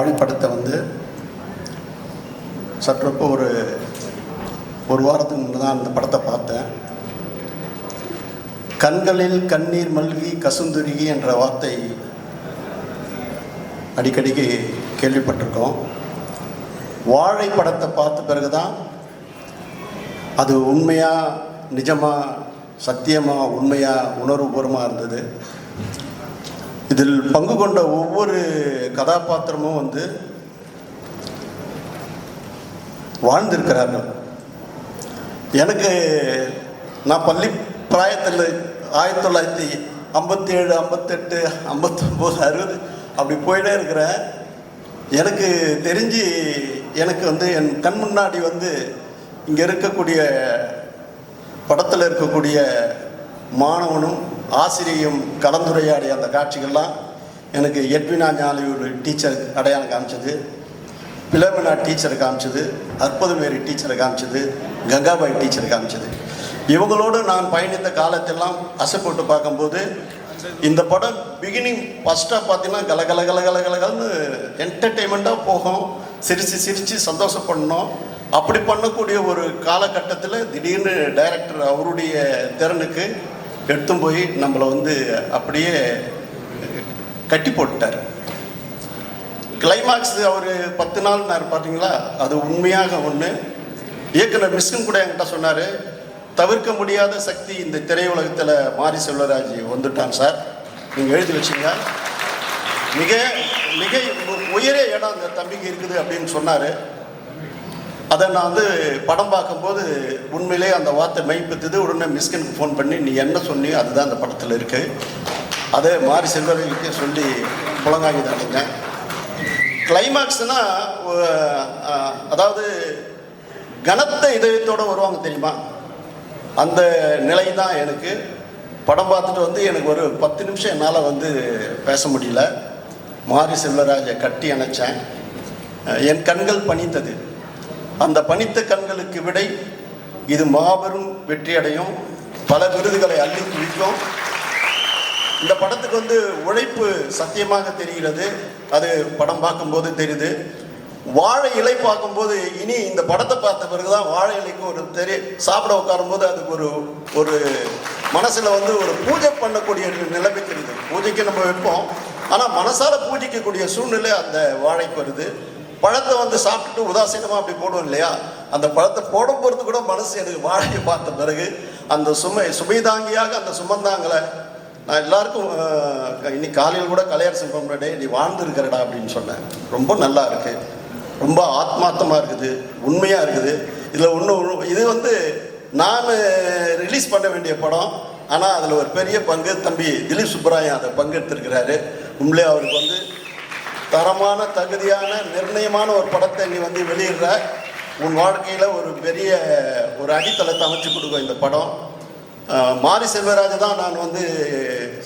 படத்தை வந்து சற்றப்போ ஒரு வாரத்துக்கு முன்னே தான் அந்த படத்தை பார்த்தேன். கண்களில் கண்ணீர் மல்கி கசுந்துருகி என்ற வார்த்தை அடிக்கடிக்கு கேள்விப்பட்டிருக்கோம். வாழை படத்தை பார்த்த பிறகு தான் அது உண்மையாக நிஜமாக சத்தியமாக உண்மையாக உணர்வுபூர்வமாக இருந்தது. இதில் பங்கு கொண்ட ஒவ்வொரு கதாபாத்திரமும் வந்து வாழ்ந்திருக்கிறார்கள். எனக்கு நான் பள்ளி பிராயத்தில் 1957, 58, 59, 60 அப்படி போயிட்டே இருக்கிறேன். எனக்கு தெரிஞ்சு எனக்கு வந்து என் கண் முன்னாடி வந்து இங்கே இருக்கக்கூடிய படத்தில் இருக்கக்கூடிய மாணவனும் ஆசிரியையும் கலந்துரையாடிய அந்த காட்சிகள்லாம் எனக்கு எட்வினா ஞாலியூர் டீச்சர் அடையாளம் காமிச்சது, பிலோமினா டீச்சரை காமிச்சது, அற்புதமேரி டீச்சரை காமிச்சது, கங்காபாய் டீச்சரை காமிச்சது. இவங்களோடு நான் பயணித்த காலத்தெல்லாம் அசைப்போட்டு பார்க்கும்போது இந்த படம் பிகினிங் ஃபஸ்ட்டாக பார்த்தீங்கன்னா கலகலன்னு என்டர்டெயின்மெண்ட்டாக போகும், சிரித்து சந்தோஷப்படணும். அப்படி பண்ணக்கூடிய ஒரு காலகட்டத்தில் திடீர்னு டைரக்டர் அவருடைய திறனுக்கு எடுத்தும் போய் நம்மளை வந்து அப்படியே கட்டி போட்டுட்டார். கிளைமாக்ஸ் அவர் 10 நாள் பார்த்தீங்களா, அது உண்மையாக ஒன்று. இயக்குனர் மிஸ்கின் கூட என்கிட்ட சொன்னார், தவிர்க்க முடியாத சக்தி இந்த திரையுலகத்தில் மாரி செல்வராஜ் வந்துட்டான் சார், நீங்கள் எழுதி வச்சுங்க, மிக மிக உயரிய இடம் அந்த தம்பிக்கு இருக்குது அப்படின்னு சொன்னார். அதை நான் வந்து படம் பார்க்கும்போது உண்மையிலே அந்த வார்த்தை மெய்ப்பித்தது. உடனே மிஸ்கினுக்கு ஃபோன் பண்ணி நீ என்ன சொன்னியோ அதுதான் அந்த படத்தில் இருக்குது, அதை மாரி செல்வராஜ்கிட்டே சொல்லி புலங்காங்கி தானுங்க. கிளைமாக்ஸ்னால் அதாவது கனத்த இதயத்தோடு வருவாங்க தெரியுமா, அந்த நிலை தான் எனக்கு. படம் பார்த்துட்டு வந்து எனக்கு ஒரு 10 நிமிஷம் என்னால் வந்து பேச முடியல. மாரி செல்வராஜை கட்டி அணைச்சேன். என் கண்கள் பணித்தது. அந்த பணித்த கண்களுக்கு விடை இது மாபெரும் வெற்றி அடையும், பல விருதுகளை அள்ளி குவிக்கும். இந்த படத்துக்கு வந்து உழைப்பு சத்தியமாக தெரிகிறது, அது படம் பார்க்கும்போது தெரியுது. வாழை இலை பார்க்கும்போது இனி இந்த படத்தை பார்த்த பிறகுதான் வாழை இலைக்கு ஒரு சாப்பிட உட்காரும்போது அதுக்கு ஒரு மனசில் வந்து ஒரு பூஜை பண்ணக்கூடிய நிலைமைக்கு இருக்குது. பூஜைக்கு நம்ம வைப்போம், ஆனால் மனசால் பூஜிக்கக்கூடிய சூழ்நிலை அந்த வாழைக்கு வருது. பழத்தை வந்து சாப்பிட்டு உதாசீனமாக அப்படி போடுவோம் இல்லையா, அந்த பழத்தை போடும் பொறுத்து கூட மனசு எனக்கு வாழையை பார்த்த பிறகு அந்த சுமைதாங்கியாக அந்த சுமந்தாங்களை நான் எல்லாருக்கும் இன்னைக்கு காலையில் கூட கலையரசன் பொம்பளை நீ வாழ்ந்துருக்கிறடா அப்படின்னு சொன்னேன். ரொம்ப நல்லா இருக்குது, ரொம்ப ஆத்மார்த்தமாக இருக்குது, உண்மையாக இருக்குது. இதில் ஒன்று இது வந்து நான் ரிலீஸ் பண்ண வேண்டிய படம், ஆனால் அதில் ஒரு பெரிய பங்கு தம்பி திலீப் சுப்பராயன் அதை பங்கெடுத்திருக்கிறாரு. உண்மையிலே அவருக்கு வந்து தரமான தகுதியான நிர்ணயமான ஒரு படத்தை நீ வந்து வெளியிடுற, உன் வாழ்க்கையில் ஒரு பெரிய ஒரு அடித்தளத்தை அமைச்சு கொடுக்கும் இந்த படம். மாரி செல்வராஜ் தான் நான் வந்து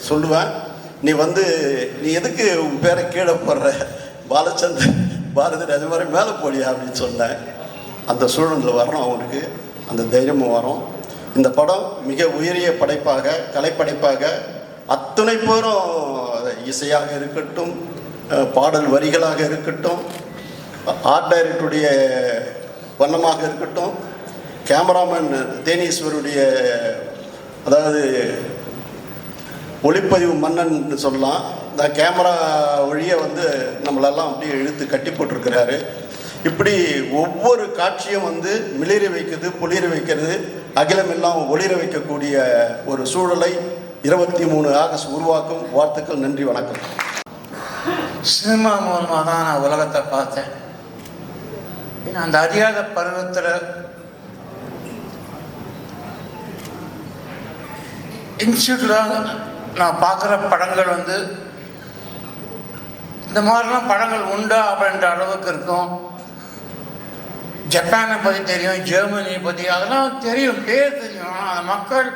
சொல்லுவேன், நீ எதுக்கு உன் பேரை கீழே போடுற, பாரதி ராஜ மாதிரி மேலே போடியா அப்படின்னு சொன்னேன். அந்த சூழலில் வரணும், அவனுக்கு அந்த தைரியமும் வரும். இந்த படம் மிக உயரிய படைப்பாக, கலைப்படைப்பாக அத்துணை பேரும் இசையாக இருக்கட்டும், பாடல் வரிகளாக இருக்கட்டும், ஆர்ட் டைரக்டருடைய வண்ணமாக இருக்கட்டும், கேமராமேன் தேனீஸ்வருடைய அதாவது ஒளிப்பதிவு மன்னன் சொல்லலாம், இந்த கேமரா வழியை வந்து நம்மளெல்லாம் அப்படியே இழுத்து கட்டி போட்டிருக்கிறாரு. இப்படி ஒவ்வொரு காட்சியும் வந்து மிளிர வைக்கிறது, பொளிர வைக்கிறது, அகிலமெல்லாம் ஒளிர வைக்கக்கூடிய ஒரு சூழலை 23 ஆகஸ்ட் உருவாக்கும். வாழ்த்துக்கள், நன்றி, வணக்கம். சினிமா மூலமாக தான் நான் உலகத்தை பார்த்தேன். அந்த அறியாத பருவத்தில் இன்ஸ்டியூட்டில் நான் பார்க்குற படங்கள் வந்து இந்த மாதிரிலாம் படங்கள் உண்டா அப்படின்ற அளவுக்கு இருக்கும். ஜப்பானை பற்றி தெரியும், ஜெர்மனியை பற்றி அதெல்லாம் தெரியும், பேர் தெரியும். அந்த மக்கள்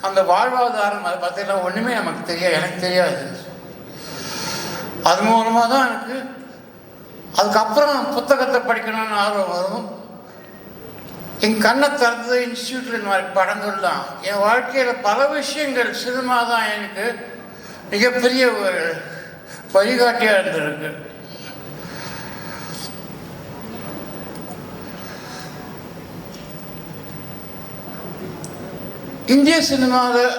அந்த வாழ்வாதாரம் அதை பற்றிலாம் ஒன்றுமே நமக்கு தெரியாது, எனக்கு தெரியாது. அது மூலமாக தான் எனக்கு அதுக்கப்புறம் புத்தகத்தை படிக்கணும்னு ஆர்வம் வரும். என் கண்ணை திறந்தது இன்ஸ்டியூட்டில் இந்த மாதிரி படங்கள் தான். என் வாழ்க்கையில் பல விஷயங்கள் சினிமா தான் எனக்கு மிகப்பெரிய ஒரு வழிகாட்டியாக இருந்திருக்கு. இந்திய சினிமாவில்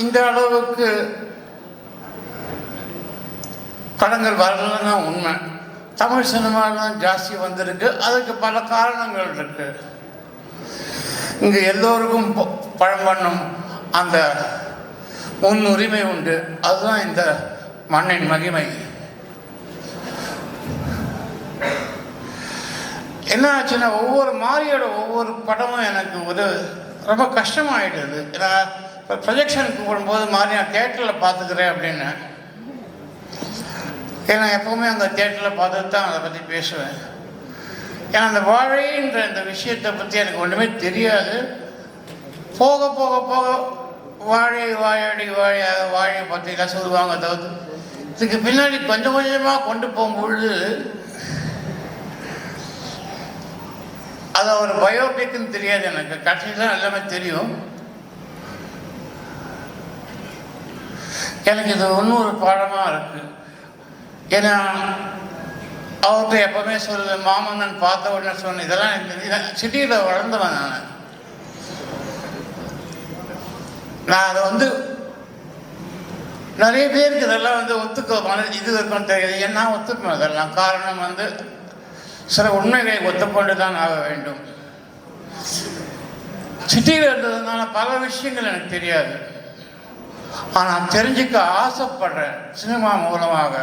இந்த அளவுக்கு படங்கள் வரலன்னா உண்மை. தமிழ் சினிமாலாம் ஜாஸ்தி வந்திருக்கு. அதுக்கு பல காரணங்கள் இருக்கு. இங்கே எல்லோருக்கும் படம் பண்ணும் அந்த முன்னுரிமை உண்டு. அதுதான் இந்த மண்ணின் மகிமை. என்ன ஆச்சுன்னா ஒவ்வொரு மாரியோட ஒவ்வொரு படமும் எனக்கு ரொம்ப கஷ்டமாயிடுது. ஏன்னா இப்போ ப்ரொஜெக்ஷனுக்கு போடும்போது மாறி நான் தேட்டரில் பார்த்துக்கிறேன் அப்படின்னு. ஏன்னா எப்போவுமே அந்த தேட்டரில் பார்த்துட்டு தான் அதை பற்றி பேசுவேன். ஏன்னா அந்த வாழைன்ற இந்த விஷயத்தை பற்றி எனக்கு ஒன்றுமே தெரியாது. போக போக போக வாழை வாழடி வாழையாக வாழையை பற்றிலாம் சொல்லுவாங்க. அதாவது இதுக்கு பின்னாடி கொஞ்சம் கொஞ்சமாக கொண்டு போகும்பொழுது அது ஒரு பயோபிக்னு தெரியாது எனக்கு. கடைசியில் தான் எல்லாமே தெரியும். எனக்கு இது ஒன்றும் ஒரு பாடமாக இருக்குது. ஏன்னா அவர்கிட்ட எப்போவுமே சொல்லுவேன், மாமன்னன் பார்த்த உடனே சொன்னேன், இதெல்லாம் சிட்டியில் வளர்ந்தவன் நான் அதை நிறைய பேருக்கு இதெல்லாம் ஒத்துக்க இது இருக்குன்னு தெரியுது. ஏன்னா ஒத்துக்கணும் இதெல்லாம். காரணம் சில உண்மைகளை ஒத்துக்கொண்டு தான் ஆக வேண்டும். சிட்டியில் இருந்ததுனால பல விஷயங்கள் எனக்கு தெரியாது. ஆனால் தெரிஞ்சுக்க ஆசைப்படுறேன் சினிமா மூலமாக.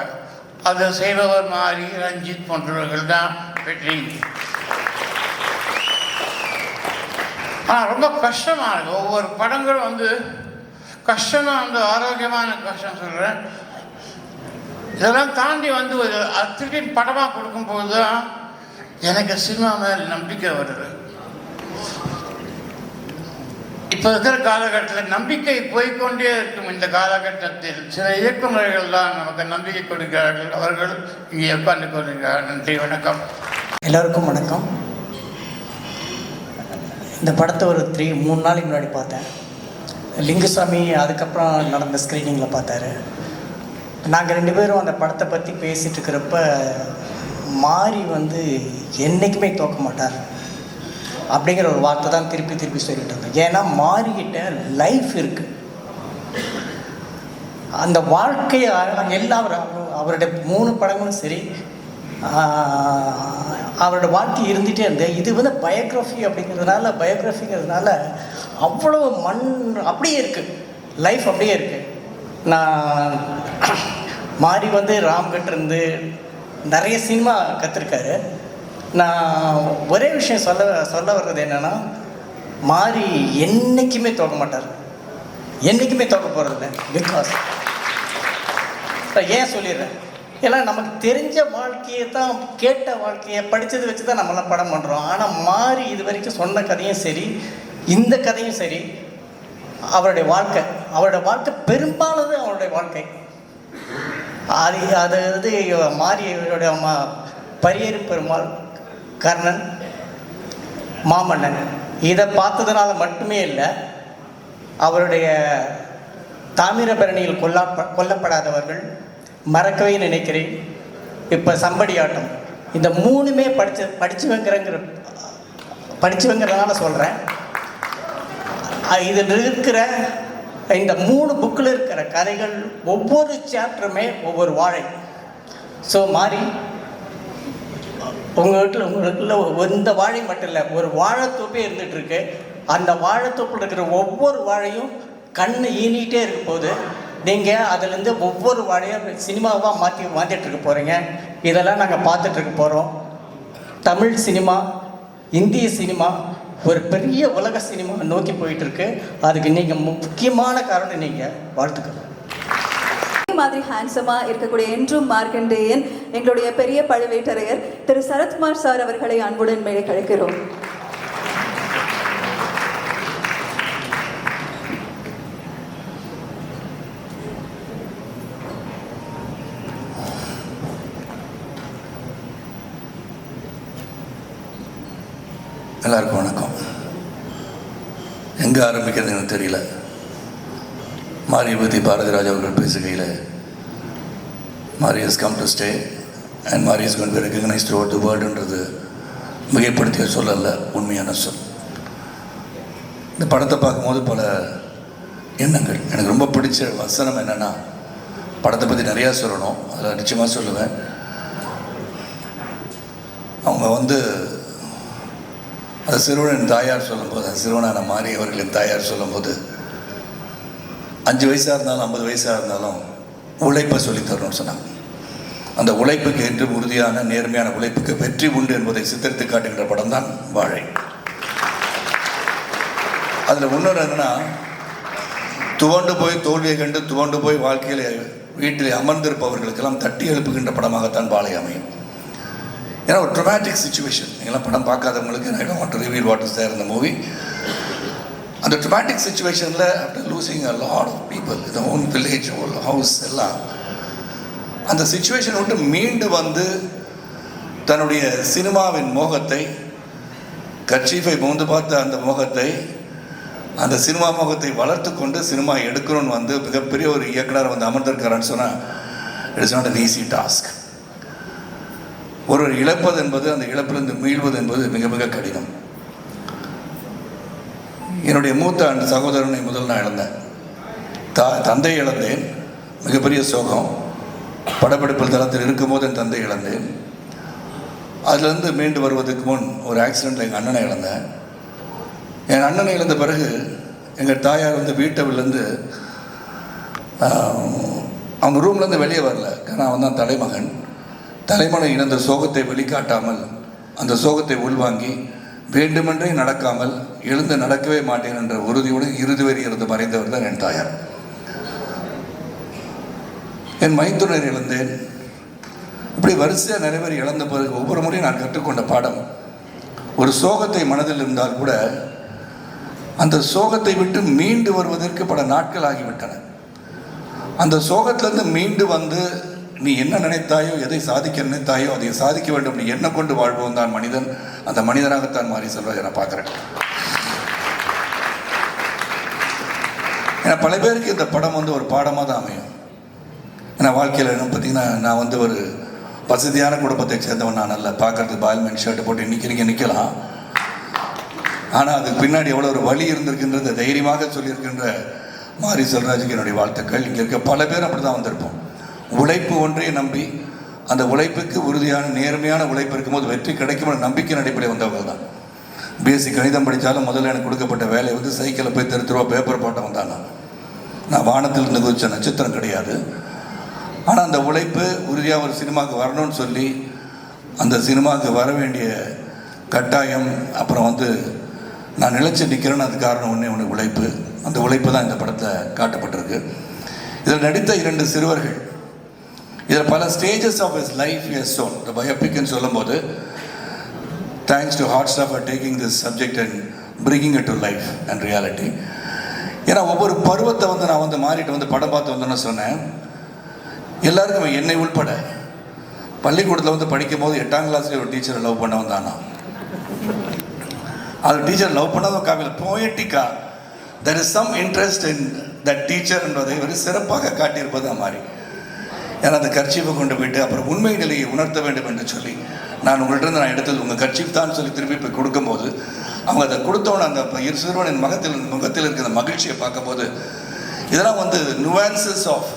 அதை செய்பவர் மாதிரி ரஞ்சித் போன்றவர்கள் தான் வெற்றி. ஆனால் ரொம்ப கஷ்டமாக இருக்குது. ஒவ்வொரு படங்களும் கஷ்டமாக ஆரோக்கியமான கஷ்டம் சொல்கிறேன். இதெல்லாம் தாண்டி ஒரு திருப்பி படமாக கொடுக்கும்போது தான் எனக்கு சினிமா மேல் நம்பிக்கை வருது. இப்போ இருக்கிற காலகட்டத்தில் நம்பிக்கை போய்கொண்டே இருக்கும். இந்த காலகட்டத்தில் சில இயக்குநர்கள் தான் நமக்கு நம்பிக்கை கொடுக்கிறார்கள். அவர்கள் இங்கே உட்கார்ந்து கொள்கிறார்கள். நன்றி, வணக்கம். எல்லோருக்கும் வணக்கம். இந்த படத்தை ஒரு 3 நாளைக்கு முன்னாடி பார்த்தேன். லிங்குசாமி அதுக்கப்புறம் நடந்த ஸ்க்ரீனிங்கில் பார்த்தாரு. நாங்கள் 2 பேரும் அந்த படத்தை பற்றி பேசிகிட்டு இருக்கிறப்ப மாறி என்றைக்குமே தோக்க மாட்டார் அப்படிங்கிற ஒரு வார்த்தை தான் திருப்பி திருப்பி சொல்லிட்டு இருந்தேன். ஏன்னா மாறிக்கிட்ட லைஃப் இருக்குது. அந்த வாழ்க்கையை அவருடைய 3 படங்களும் சரி, அவரோட வாழ்க்கை இருந்துகிட்டே இருந்தது. இது பயோகிராஃபிங்கிறதுனால அவ்வளோ அப்படியே இருக்குது, லைஃப் அப்படியே இருக்குது. நான் மாறி ராம்கிட்ட நிறைய சினிமா கற்றுருக்காரு. நான் ஒரே விஷயம் சொல்ல வர்றது என்னென்னா, மாறி என்றைக்குமே தோக்க மாட்டார், என்றைக்குமே தோக்க போகிறதில்ல. பிகாஸ் ஏன் சொல்லிடுறேன், ஏன்னா நமக்கு தெரிஞ்ச வாழ்க்கையை தான், கேட்ட வாழ்க்கையை படித்ததை வச்சு தான் நம்மளாம் படம் பண்ணுறோம். ஆனால் மாறி இது வரைக்கும் சொன்ன கதையும் சரி, இந்த கதையும் சரி, அவருடைய வாழ்க்கை பெரும்பாலும் அவருடைய வாழ்க்கை. அது மாரியோடைய பரியேறு பெருமாள், கர்ணன், மாமன்னன் இதை பார்த்ததுனால மட்டுமே இல்லை, அவருடைய தாமிரபரணியில் கொல்லப்படாதவர்கள், மறக்கவே நினைக்கிறேன், இப்போ சம்படி ஆட்டம், இந்த 3மே படிச்சுவங்கிறதுனால சொல்கிறேன். இதில் இருக்கிற இந்த 3 புக்கில் இருக்கிற கதைகள் ஒவ்வொரு சாப்டருமே ஒவ்வொரு வாழை. ஸோ மாறி உங்களுக்குள்ள இந்த வாழை மட்டும் இல்லை, ஒரு வாழைத்தோப்பே இருந்துகிட்ருக்கு. அந்த வாழைத்தோப்பில் இருக்கிற ஒவ்வொரு வாழையும் கண்ணு ஈனிகிட்டே இருக்க போது நீங்கள் அதுலேருந்து ஒவ்வொரு வாழையும் சினிமாவாக மாற்றிட்டு இருக்க போகிறீங்க. இதெல்லாம் நாங்கள் பார்த்துட்ருக்க போகிறோம். தமிழ் சினிமா, இந்திய சினிமா ஒரு பெரிய உலக சினிமா நோக்கி போயிட்டுருக்கு. அதுக்கு நீங்கள் முக்கியமான காரணம் நீங்கள் வாழ்த்துக்கள். மாதிரி ஹேண்ட்ஸமா இருக்கக்கூடிய என்றும் மார்க்கண்டேயன் எங்களுடைய பெரிய பழுவேட்டரையர் திரு சரத்குமார் சார் அவர்களை அன்புடன் மேலே கழிக்கிறோம். எல்லாருக்கும் வணக்கம். எங்கே ஆரம்பிக்கிறது எனக்கு தெரியல. மாரியை பற்றி பாரதிராஜ் அவர்கள் பேசுகையில், Mari has come to stay and Mari is going to be recognised throughout the வேர்ல்டுன்றது மிகைப்படுத்திய சொல்லல்ல, உண்மையான சொல். இந்த படத்தை பார்க்கும்போது பல எண்ணங்கள். எனக்கு ரொம்ப பிடிச்ச வசனம் என்னென்னா, படத்தை பற்றி நிறையா சொல்லணும், அதில் நிச்சயமாக சொல்லுவேன். அவங்க வந்து அந்த சிறுவனின் தாயார் சொல்லும்போது, அந்த சிறுவனான மாறி அவர்களின் தாயார் சொல்லும்போது, 5 வயசாக இருந்தாலும் 50 வயசாக இருந்தாலும் உழைப்பை சொல்லித்தரணும்னு சொன்னாங்க. அந்த உழைப்புக்கு என்று உறுதியான நேர்மையான உழைப்புக்கு வெற்றி உண்டு என்பதை சித்தரித்து காட்டுகின்ற படம் தான் வாழை. அதில் இன்னொரு என்னன்னா, துவண்டு போய் தோல்வியை கண்டு துவண்டு போய் வாழ்க்கையில் வீட்டில் அமர்ந்திருப்பவர்களுக்கெல்லாம் தட்டி எழுப்புகின்ற படமாகத்தான் வாழை அமையும். ஏன்னா ஒரு ட்ரமாட்டிக் சுச்சுவேஷன். நீங்களாம் படம் பார்க்காதவங்களுக்கு I don't want to reveal what is there in the movie. அந்த ட்ரமாட்டிக் சுச்சுவேஷனில் after losing a lot of people, the own village, whole house எல்லாம், அந்த சுச்சுவேஷன் விட்டு மீண்டு வந்து தன்னுடைய சினிமாவின் மோகத்தை, கர்ச்சீஃபை மூந்து பார்த்த அந்த மோகத்தை, அந்த சினிமா மோகத்தை வளர்த்து கொண்டு சினிமா எடுக்கணும்னு வந்து மிகப்பெரிய ஒரு இயக்குனர் வந்து அமர்ந்திருக்கிறான்னு சொன்னால் it is not an easy task. ஒரு இழப்பது என்பது, அந்த இழப்பிலிருந்து மீள்வது என்பது மிக மிக கடினம். என்னுடைய மூத்த சகோதரனை முதல் நான் இழந்தேன், தந்தை இழந்தேன், மிகப்பெரிய சோகம். படப்பிடிப்பில் தளத்தில் இருக்கும்போது என் தந்தை இழந்தேன். அதுலேருந்து மீண்டு வருவதற்கு முன் ஒரு ஆக்சிடெண்ட்டில் எங்கள் அண்ணனை இழந்தேன். என் அண்ணனை இழந்த பிறகு எங்கள் தாயார் வந்து வீட்டவிலேருந்து அவங்க ரூம்லேருந்து வெளியே வரல. நான் அவன் தான் தலைமகன். தலைமகனை இழந்த சோகத்தை வெளிக்காட்டாமல், அந்த சோகத்தை உள்வாங்கி, வேண்டுமென்றே நடக்காமல், எழுந்து நடக்கவே மாட்டேன் என்ற உறுதியோடு இறுதி வரை இருந்து மறைந்தவர் தான் என் தாயார். என் மைத்துனர் இழந்தேன். இப்படி வரிசையாக நிறைய பேர் இழந்த பிறகு ஒவ்வொரு முறையும் நான் கற்றுக்கொண்ட பாடம், ஒரு சோகத்தை மனதில் இருந்தால் கூட அந்த சோகத்தை விட்டு மீண்டு வருவதற்கு பல நாட்கள் ஆகிவிட்டன. அந்த சோகத்திலிருந்து மீண்டு வந்து நீ என்ன நினைத்தாயோ, எதை சாதிக்க நினைத்தாயோ அதை சாதிக்க வேண்டும், நீ என்ன கொண்டு வாழ்வோம் தான் மனிதன். அந்த மனிதனாகத்தான் மாறி செல்வதை நான் பார்க்குறேன். ஏன்னா பல பேருக்கு இந்த படம் வந்து ஒரு பாடமாக தான் அமையும். ஏன்னா வாழ்க்கையில் என்ன பார்த்தீங்கன்னா, நான் வந்து ஒரு வசதியான குடும்பத்தை சேர்ந்தவன். நான் நல்லா பார்க்குறதுக்கு பால்மேன் ஷர்ட்டு போட்டு இன்றைக்கி நிற்கலாம். ஆனால் அதுக்கு பின்னாடி எவ்வளோ ஒரு வழி இருந்திருக்கின்றது தைரியமாக சொல்லியிருக்கின்ற மாரி செல்வராஜுக்கு என்னுடைய வாழ்த்துக்கள். இங்கே இருக்க பல பேர் அப்படி தான் வந்திருப்போம். உழைப்பு ஒன்றே நம்பி, அந்த உழைப்புக்கு உறுதியான நேர்மையான உழைப்பு இருக்கும்போது வெற்றி கிடைக்கும் நம்பிக்கை அடிப்படையில் வந்தவங்க தான். பிஎஸ்சி கணிதம் படித்தாலும் முதல்ல எனக்கு கொடுக்கப்பட்ட வேலை வந்து சைக்கிளில் போய் தெருத்துருவா பேப்பர் போட்டவன் தான். நான் வானத்தில் இருந்து குதிச்ச நட்சத்திரம் கிடையாது. ஆனால் அந்த உழைப்பு உறுதியாக ஒரு சினிமாவுக்கு வரணும்னு சொல்லி, அந்த சினிமாவுக்கு வர வேண்டிய கட்டாயம், அப்புறம் வந்து நான் நிலைச்சி நிற்கிறேன்னு அது காரணம் ஒன்று உழைப்பு. அந்த உழைப்பு தான் இந்த படத்தில் காட்டப்பட்டிருக்கு. இதில் நடித்த 2 சிறுவர்கள், இதில் பல stages of his life is shown. இந்த பயோபிக்னு சொல்லும்போது thanks to Hotstar for taking this subject and bringing it to life and reality. ஏன்னா ஒவ்வொரு பருவத்தை வந்து நான் வந்து மாறிட்டு வந்து படம் பார்த்து வந்தோன்னு சொன்னேன். எல்லாருக்கும் என்னை உள்பட பள்ளிக்கூடத்தில் வந்து படிக்கும் போது 8ஆம் கிளாஸ்லேயே ஒரு டீச்சரை லவ் பண்ண வந்தானா. அது டீச்சர் லவ் பண்ணாதான் காவியில் போயட்டிக்கா there is some interest in that teacher என்பதை ஒரு சிறப்பாக காட்டியிருப்பது மாதிரி. ஏன்னா அந்த கர்ச்சீஃபை கொண்டு போயிட்டு அப்புறம் உண்மை நிலையை உணர்த்த வேண்டும் என்று சொல்லி நான் உங்கள்கிட்ட நான் எடுத்தது உங்கள் கர்ச்சீஃப் தான் சொல்லி திருப்பி போய் கொடுக்கும்போது அவங்க அதை கொடுத்தோன்னு அந்த சிறுவனின் முகத்தில் இருக்கிற மகிழ்ச்சியை பார்க்கும்போது இதெல்லாம் வந்து nuances of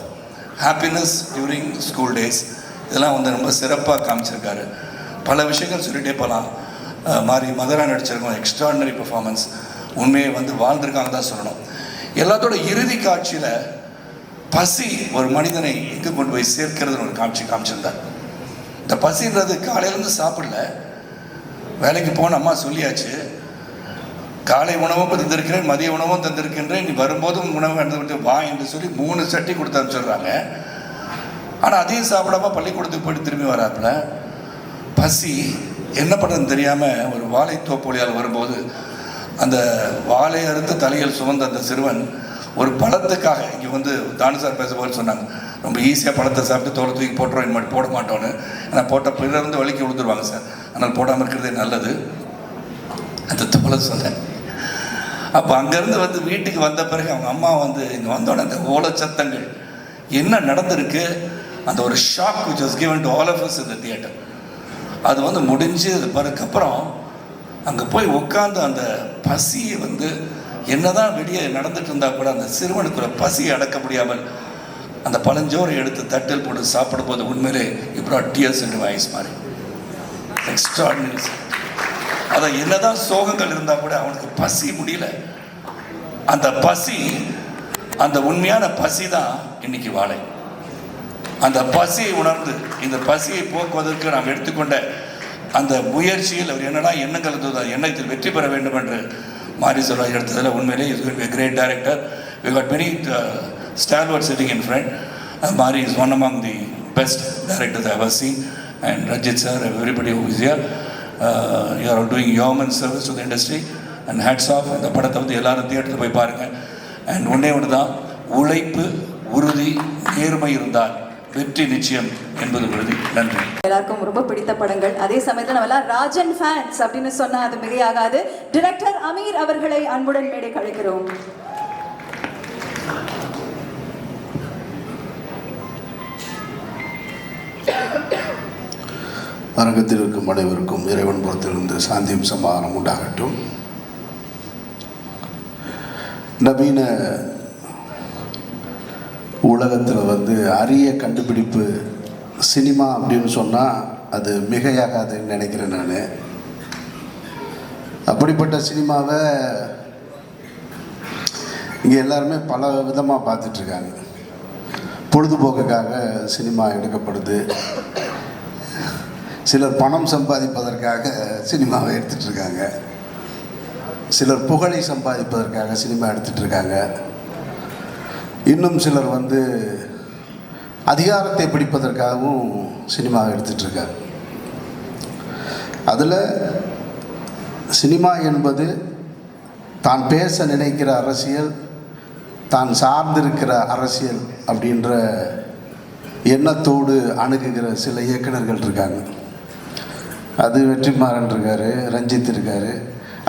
happiness during school days இதெல்லாம் வந்து ரொம்ப சிறப்பாக காமிச்சிருக்காரு. பல விஷயங்கள் சொல்லிகிட்டே போகலாம். மாதிரி மதரா நடிச்சிருக்கோம், எக்ஸ்ட்ராடினரி பெர்ஃபார்மன்ஸ், உண்மையை வந்து வாழ்ந்திருக்காங்க தான் சொல்லணும். எல்லாத்தோட இறுதி காட்சியில் பசி ஒரு மனிதனை எங்கே கொண்டு போய் சேர்க்கிறதுன்னு ஒரு காமிச்சிருந்தார். இந்த பசின்றது காலையிலேருந்து சாப்பிடல, வேலைக்கு போன அம்மா சொல்லியாச்சு, காலை உணவும் தந்திருக்கிறேன், மதிய உணவும் தந்திருக்கின்றேன், நீ வரும்போதும் உணவு எடுத்து விட்டு வா என்று சொல்லி 3 சட்டி கொடுத்து அனுப்பிச்சிடுறாங்க. ஆனால் அதையும் சாப்பிடாம பள்ளிக்கூடத்துக்கு போயிட்டு திரும்பி வராப்புல. பசி என்ன பண்ணுறதுன்னு தெரியாமல் ஒரு வாழை தோப்பொழியால் வரும்போது அந்த வாழை அறுத்து தலையில் சுமந்த அந்த சிறுவன் ஒரு பழத்துக்காக, இங்கே வந்து தானு சார் பேசும்போது சொன்னாங்க, ரொம்ப ஈஸியாக பழத்தை சாப்பிட்டு தோலை தூக்கி போட்டுருவோம், இனிமேல் போட மாட்டோன்னு. ஏன்னா போட்ட பிறர் வந்து வலிக்கு விழுந்துருவாங்க சார், அதனால் போடாமல் இருக்கிறதே நல்லது. அந்த தோலை சொன்னேன். அப்போ அங்கேருந்து வந்து வீட்டுக்கு வந்த பிறகு அவங்க அம்மா வந்து இங்கே வந்தோடனே அந்த ஓலச்சத்தங்கள் என்ன நடந்திருக்கு, அந்த ஒரு shock which was given to all of us in the theater. அது வந்து முடிஞ்சு அது பிறகுக்கப்புறம் அங்கே போய் உட்காந்து அந்த பசியை வந்து என்னதான் வெளியே நடந்துட்டு இருந்தால் கூட அந்த சிறுவனுக்குள்ள பசி அடக்க முடியாமல் அந்த பழஞ்சோரை எடுத்து தட்டில் போட்டு சாப்பிடும்போது உண்மையிலே இப்போ டியர்ஸ் என்று வாய்ஸ் மாதிரி எக்ஸ்ட்ராடினரி. அதை என்னதான் சோகங்கள் இருந்தால் கூட அவனுக்கு பசி முடியல. அந்த பசி, அந்த உண்மையான பசி தான் இன்னைக்கு வாழை. அந்த பசியை உணர்ந்து இந்த பசியை போக்குவதற்கு நாம் எடுத்துக்கொண்ட அந்த முயற்சியில் அவர் என்னடா எண்ணங்கள் இருந்தது, அந்த எண்ணத்தில் வெற்றி பெற வேண்டும் என்று மாரி செல்வராஜ் எடுத்ததில் உண்மையிலே is going to be a great director. We got many stalwarts sitting in front. Mari is one among the best directors I have ever seen, and Rajit sir, everybody who is here, you are all doing yeoman service to the industry, and hats off. இந்த படத்தை வந்து எல்லாரும் தியேட்டரில் போய் பாருங்கள். And ஒன்றே ஒன்று தான், உழைப்பு, உறுதி, நேர்மை இருந்தால் வெற்றி நிச்சயம் என்பது உறுதி. நன்றி. எல்லாருக்கும் ரொம்ப பிடித்த படங்கள். அதே சமயத்தில் நம்ம எல்லாம் ராஜன் ஃபேன்ஸ் அப்படின்னு சொன்னா அது மிகையாகாது. டைரக்டர் அமீர் அவர்களை அன்புடன் மேடைக்கு அழைக்கிறோம். அரங்கத்தில் இருக்கும் அனைவருக்கும் இறைவன் புறத்திலிருந்து சாந்தியும் சமாதானம் உண்டாகட்டும். நவீன உலகத்தில் வந்து அரிய கண்டுபிடிப்பு சினிமா அப்படின்னு சொன்னால் அது மிகையாகாதுன்னு நினைக்கிறேன் நான். அப்படிப்பட்ட சினிமாவை இங்கே எல்லாருமே பல விதமாக பார்த்துட்ருக்காங்க. பொழுதுபோக்குக்காக சினிமா எடுக்கப்படுது, சிலர் பணம் சம்பாதிப்பதற்காக சினிமாவை எடுத்துகிட்ருக்காங்க, சிலர் புகழை சம்பாதிப்பதற்காக சினிமா எடுத்துகிட்ருக்காங்க, இன்னும் சிலர் வந்து அதிகாரத்தை பிடிப்பதற்காகவும் சினிமாவை எடுத்துகிட்ருக்காங்க. அதில் சினிமா என்பது தான் பேச நினைக்கிற அரசியல், தான் சார்ந்திருக்கிற அரசியல் அப்படின்ற எண்ணத்தோடு அணுகுகிற சில இயக்குநர்கள் இருக்காங்க. அது வெற்றிமாறன் இருக்கார், ரஞ்சித் இருக்கார்,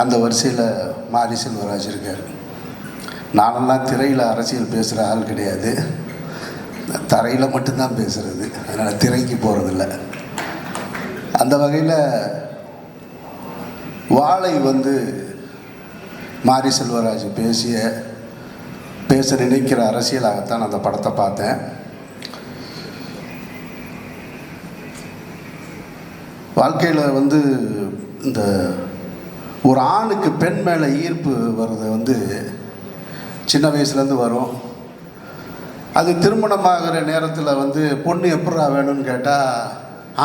அந்த வரிசையில் மாரி செல்வராஜ் இருக்கார். நானெல்லாம் திரையில் அரசியல் பேசுகிற ஆள் கிடையாது, தரையில் மட்டும்தான் பேசுகிறது, அதனால் திரைக்கு போகிறதில்ல. அந்த வகையில் வாழை வந்து மாரி செல்வராஜ் பேச நினைக்கிற அரசியலாகத்தான் அந்த படத்தை பார்த்தேன். வாழ்க்கையில் வந்து இந்த ஒரு ஆணுக்கு பெண் மேலே ஈர்ப்பு வர்றது வந்து சின்ன வயசுலேருந்து வரும். அது திருமணமாகிற நேரத்தில் வந்து பொண்ணு எப்படா வேணும்னு கேட்டால்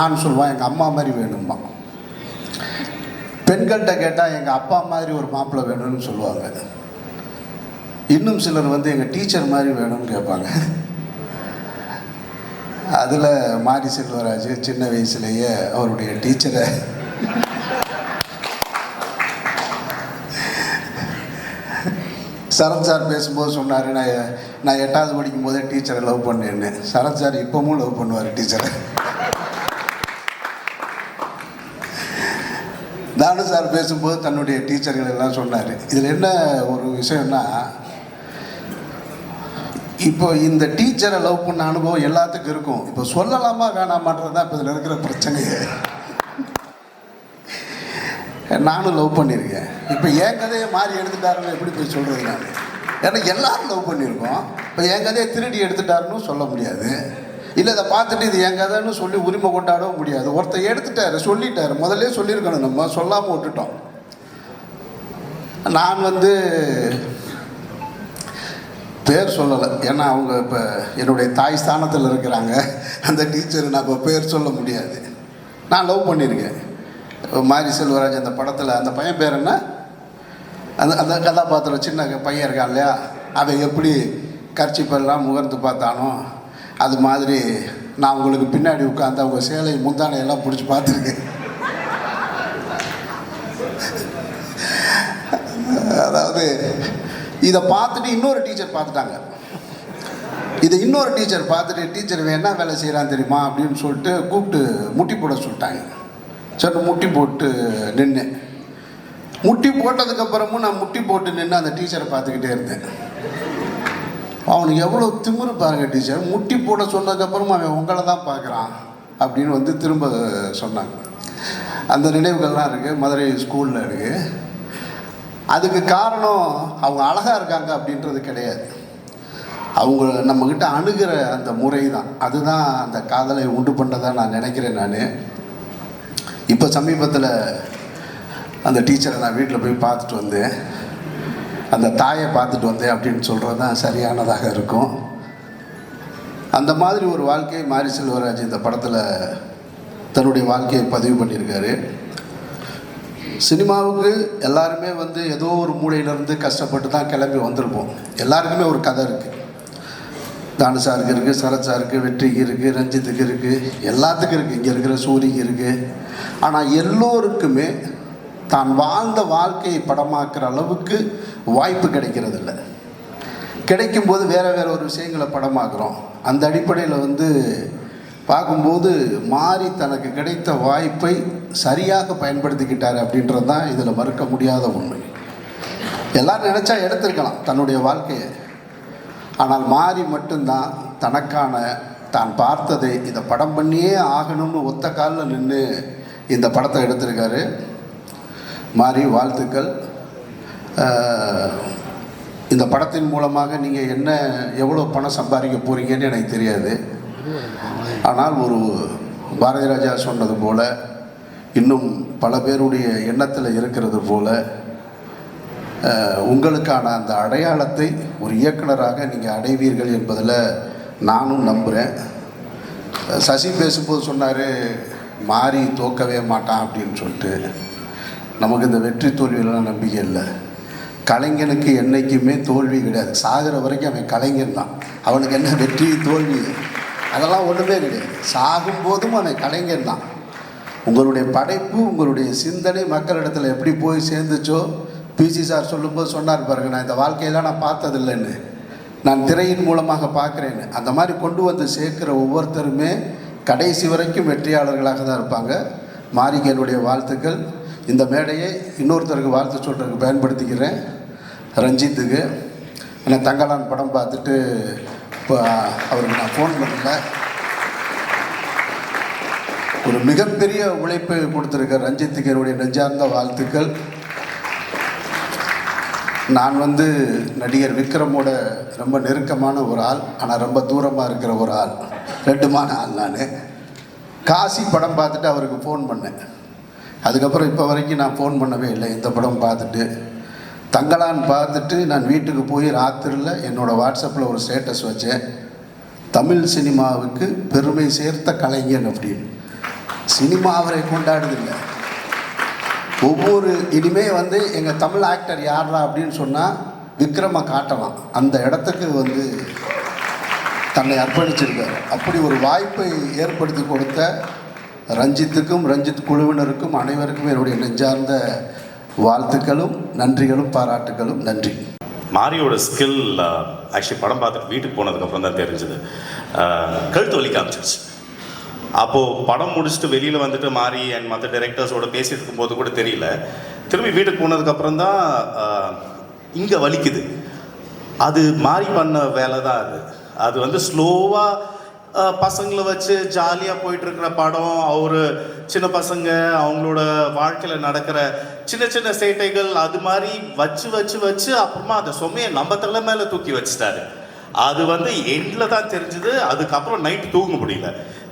ஆண் சொல்லுவான் எங்கள் அம்மா மாதிரி வேணும்மா. பெண்கள்கிட்ட கேட்டால் எங்கள் அப்பா மாதிரி ஒரு மாப்பிள்ளை வேணும்னு சொல்லுவாங்க. இன்னும் சிலர் வந்து எங்கள் டீச்சர் மாதிரி வேணும்னு கேட்பாங்க. அதில் மாரி செல்வராஜ் சின்ன வயசுலேயே அவருடைய டீச்சரை சரத் சார் பேசும்போது சொன்னார், நான் 8வது படிக்கும் போதே டீச்சரை லவ் பண்ணேன்னு. சரத் சார் இப்போவும் லவ் பண்ணுவார் டீச்சரை. தானு சார் பேசும்போது தன்னுடைய டீச்சர்கள் எல்லாம் சொன்னார். இதில் என்ன ஒரு விஷயம்னா, இப்போ இந்த டீச்சரை லவ் பண்ண அனுபவம் எல்லாத்துக்கும் இருக்கும். இப்போ சொல்லலாமா வேணாமான்றது தான் இப்போ இதில் இருக்கிற பிரச்சனையே. நானும் லவ் பண்ணியிருக்கேன். இப்போ என் கதையை மாறி எடுத்துட்டாருன்னு எப்படி போய் சொல்கிறது நான்? ஏன்னா எல்லாரும் லவ் பண்ணியிருக்கோம். இப்போ என் கதையை திருடி எடுத்துட்டாருன்னு சொல்ல முடியாது, இல்லை இதை பார்த்துட்டு இது என் கதைன்னு சொல்லி உரிமை கொண்டாடவும் முடியாது. ஒருத்தர் எடுத்துட்டாரு, சொல்லிட்டாரு, முதல்ல சொல்லியிருக்கணும், நம்ம சொல்லாமல் விட்டுட்டோம். நான் வந்து பேர் சொல்லலை, ஏன்னா அவங்க இப்போ என்னுடைய தாய் ஸ்தானத்தில் இருக்கிறாங்க. அந்த டீச்சர் நான் இப்போ பேர் சொல்ல முடியாது. நான் லவ் பண்ணியிருக்கேன். மாரி செல்வராஜ் அந்த படத்தில் அந்த பையன் பேர் என்ன, அந்த கதாபாத்திரம் சின்ன பையன் இருக்கான் இல்லையா, அவன் எப்படி கர்ச்சிப்பெல்லாம் முகர்ந்து பார்த்தானோ அது மாதிரி நான் உங்களுக்கு பின்னாடி உட்காந்து அவங்க சேலை முந்தானையெல்லாம் பிடிச்சி பார்த்துருக்கேன். அதாவது இதை பார்த்துட்டு இன்னொரு டீச்சர் பார்த்துட்டாங்க. இதை இன்னொரு டீச்சர் பார்த்துட்டு, டீச்சர் என்ன வேலை செய்கிறான்னு தெரியுமா அப்படின்னு சொல்லிட்டு கூப்பிட்டு முட்டி போட சொல்லிட்டாங்க. சரி முட்டி போட்டு நின்று, முட்டி போட்டதுக்கப்புறமும் நான் முட்டி போட்டு நின்று அந்த டீச்சரை பார்த்துக்கிட்டே இருந்தேன். அவனுக்கு எவ்வளோ திமிரு பாருங்க. டீச்சர் முட்டி போட சொன்னதுக்கப்புறமா அவன் உங்களை தான் பார்க்குறான் அப்படின்னு வந்து திரும்ப சொன்னாங்க. அந்த நினைவுகள்லாம் இருக்குது, மதுரை ஸ்கூலில் இருக்குது. அதுக்கு காரணம் அவங்க அழகாக இருக்காங்க அப்படின்றது கிடையாது, அவங்க நம்மக்கிட்ட அணுகிற அந்த முறை தான், அதுதான் அந்த காதலை உண்டு பண்ணதாக நான் நினைக்கிறேன். நான் இப்போ சமீபத்தில் அந்த டீச்சரை நான் வீட்டில் போய் பார்த்துட்டு வந்தேன், அந்த தாயை பார்த்துட்டு வந்தேன் அப்படின்னு சொல்கிறது தான் சரியானதாக இருக்கும். அந்த மாதிரி ஒரு வாழ்க்கையை மாரி செல்வராஜ் இந்த படத்தில் தன்னுடைய வாழ்க்கையை பதிவு பண்ணியிருக்காரு. சினிமாவுக்கு எல்லாருமே வந்து ஏதோ ஒரு மூலையிலேருந்து கஷ்டப்பட்டு தான் கிளம்பி வந்திருப்போம். எல்லாருக்குமே ஒரு கதை இருக்குது. தானு சாருக்கு இருக்குது, சரத் சாருக்கு, வெற்றிக்கு இருக்குது, ரஞ்சித்துக்கு இருக்குது, எல்லாத்துக்கும் இருக்குது, இங்கே இருக்கிற சூரிக்கு இருக்குது. ஆனால் எல்லோருக்குமே தான் வாழ்ந்த வாழ்க்கையை படமாக்குற அளவுக்கு வாய்ப்பு கிடைக்கிறதில்ல. கிடைக்கும்போது வேறு ஒரு விஷயங்களை படமாக்குறோம். அந்த அடிப்படையில் வந்து பார்க்கும்போது மாறி தனக்கு கிடைத்த வாய்ப்பை சரியாக பயன்படுத்திக்கிட்டார் அப்படின்றது தான் இதில் மறுக்க முடியாத உண்மை. எல்லோரும் நினச்சா எடுத்திருக்கலாம் தன்னுடைய வாழ்க்கையை, ஆனால் மாறி மட்டும்தான் தனக்கான தான் பார்த்ததை இதை படம் பண்ணியே ஆகணும்னு ஒத்த காலில் நின்று இந்த படத்தை எடுத்திருக்காரு. மாறி வாழ்த்துக்கள். இந்த படத்தின் மூலமாக நீங்கள் எவ்வளோ பணம் சம்பாதிக்க போகிறீங்கன்னு எனக்கு தெரியாது. ஆனால் ஒரு பாரதி ராஜா சொன்னது போல், இன்னும் பல பேருடைய எண்ணத்தில் இருக்கிறது போல், உங்களுக்கான அந்த அடையாளத்தை ஒரு இயக்குனராக நீங்கள் அடைவீர்கள் என்பதில் நானும் நம்புகிறேன். சசி பேசும்போது சொன்னார் மாறி தோக்கவே மாட்டான் அப்படின்னு சொல்லிட்டு. நமக்கு இந்த வெற்றி தோல்வியிலாம் நம்பிக்கை இல்லை. கலைஞனுக்கு என்றைக்குமே தோல்வி கிடையாது. சாகிற வரைக்கும் அவன் கலைஞன் தான். அவனுக்கு என்ன வெற்றி தோல்வி அதெல்லாம் ஒன்றுமே கிடையாது. சாகும்போதும் அவன் கலைஞன் தான். உங்களுடைய படைப்பு, உங்களுடைய சிந்தனை மக்களிடத்தில் எப்படி போய் சேர்ந்துச்சோ, பிசி சார் சொல்லும்போது சொன்னார் பாருங்க, நான் இந்த வாழ்க்கையெல்லாம் நான் பார்த்ததில்லைன்னு, நான் திரையின் மூலமாக பார்க்குறேன்னு. அந்த மாதிரி கொண்டு வந்து சேர்க்குற ஒவ்வொருத்தருமே கடைசி வரைக்கும் வெற்றியாளர்களாக தான் இருப்பாங்க. மாரிக்கு என்னுடைய வாழ்த்துக்கள். இந்த மேடையை இன்னொருத்தருக்கு வாழ்த்து சொல்கிறதுக்கு பயன்படுத்திக்கிறேன். ரஞ்சித்துக்கு, ஏன்னா தங்கலான் படம் பார்த்துட்டு இப்போ அவருக்கு நான் ஃபோன் பண்ணல, ஒரு மிகப்பெரிய உழைப்பை கொடுத்துருக்க ரஞ்சித்துக்கு என்னுடைய நெஞ்சார்ந்த வாழ்த்துக்கள். நான் வந்து நடிகர் விக்ரமோட ரொம்ப நெருக்கமான ஒரு ஆள், ஆனால் ரொம்ப தூரமாக இருக்கிற ஒரு ஆள், ரெண்டுமான ஆள். நான் காசி படம் பார்த்துட்டு அவருக்கு ஃபோன் பண்ணேன். அதுக்கப்புறம் இப்போ வரைக்கும் நான் ஃபோன் பண்ணவே இல்லை. இந்த படம் பார்த்துட்டு தங்கலான் பார்த்துட்டு நான் வீட்டுக்கு போய் ராத்திரியில் என்னோடய வாட்ஸ்அப்பில் ஒரு ஸ்டேட்டஸ் வச்சேன், தமிழ் சினிமாவுக்கு பெருமை சேர்த்த கலைஞன் அப்படின்னு. சினிமா அவரை கொண்டாடுதில்லை. இனிமே வந்து எங்கள் தமிழ் ஆக்டர் யாரா அப்படின்னு சொன்னால் விக்ரமை காட்டலாம். அந்த இடத்துக்கு வந்து தன்னை அர்ப்பணிச்சிருக்கார். அப்படி ஒரு வாய்ப்பை ஏற்படுத்தி கொடுத்த ரஞ்சித்துக்கும் ரஞ்சித் குழுவினருக்கும் அனைவருக்கும் என்னுடைய நெஞ்சார்ந்த வாழ்த்துக்களும் நன்றிகளும் பாராட்டுகளும். நன்றி. மாரியோட ஸ்கில் ஆக்சுவலி படம் பார்த்துட்டு வீட்டுக்கு போனதுக்கப்புறம் தான் தெரிஞ்சுது. கழுத்து வலி காமிச்சிருச்சு. அப்போது படம் முடிச்சுட்டு வெளியில் வந்துட்டு மாரி அண்ட் மற்ற டைரக்டர்ஸோட பேசிட்டு இருக்கும்போது கூட தெரியல. திரும்பி வீட்டுக்கு போனதுக்கப்புறம் தான் இங்கே வலிக்குது. அது மாரி பண்ண வேலை தான் அது வந்து ஸ்லோவாக பசங்களை வச்சு ஜாலியாக போயிட்டுருக்கிற படம். அவர் சின்ன பசங்க அவங்களோட வாழ்க்கையில் நடக்கிற சின்ன சின்ன சேட்டைகள் அது மாதிரி வச்சு அப்புறமா அந்த சுமையை நம்ம தலை மேலே தூக்கி வச்சுட்டாரு. அது வந்து எண்டில் தான் தெரிஞ்சுது. அதுக்கப்புறம் நைட் தூங்க முடியல.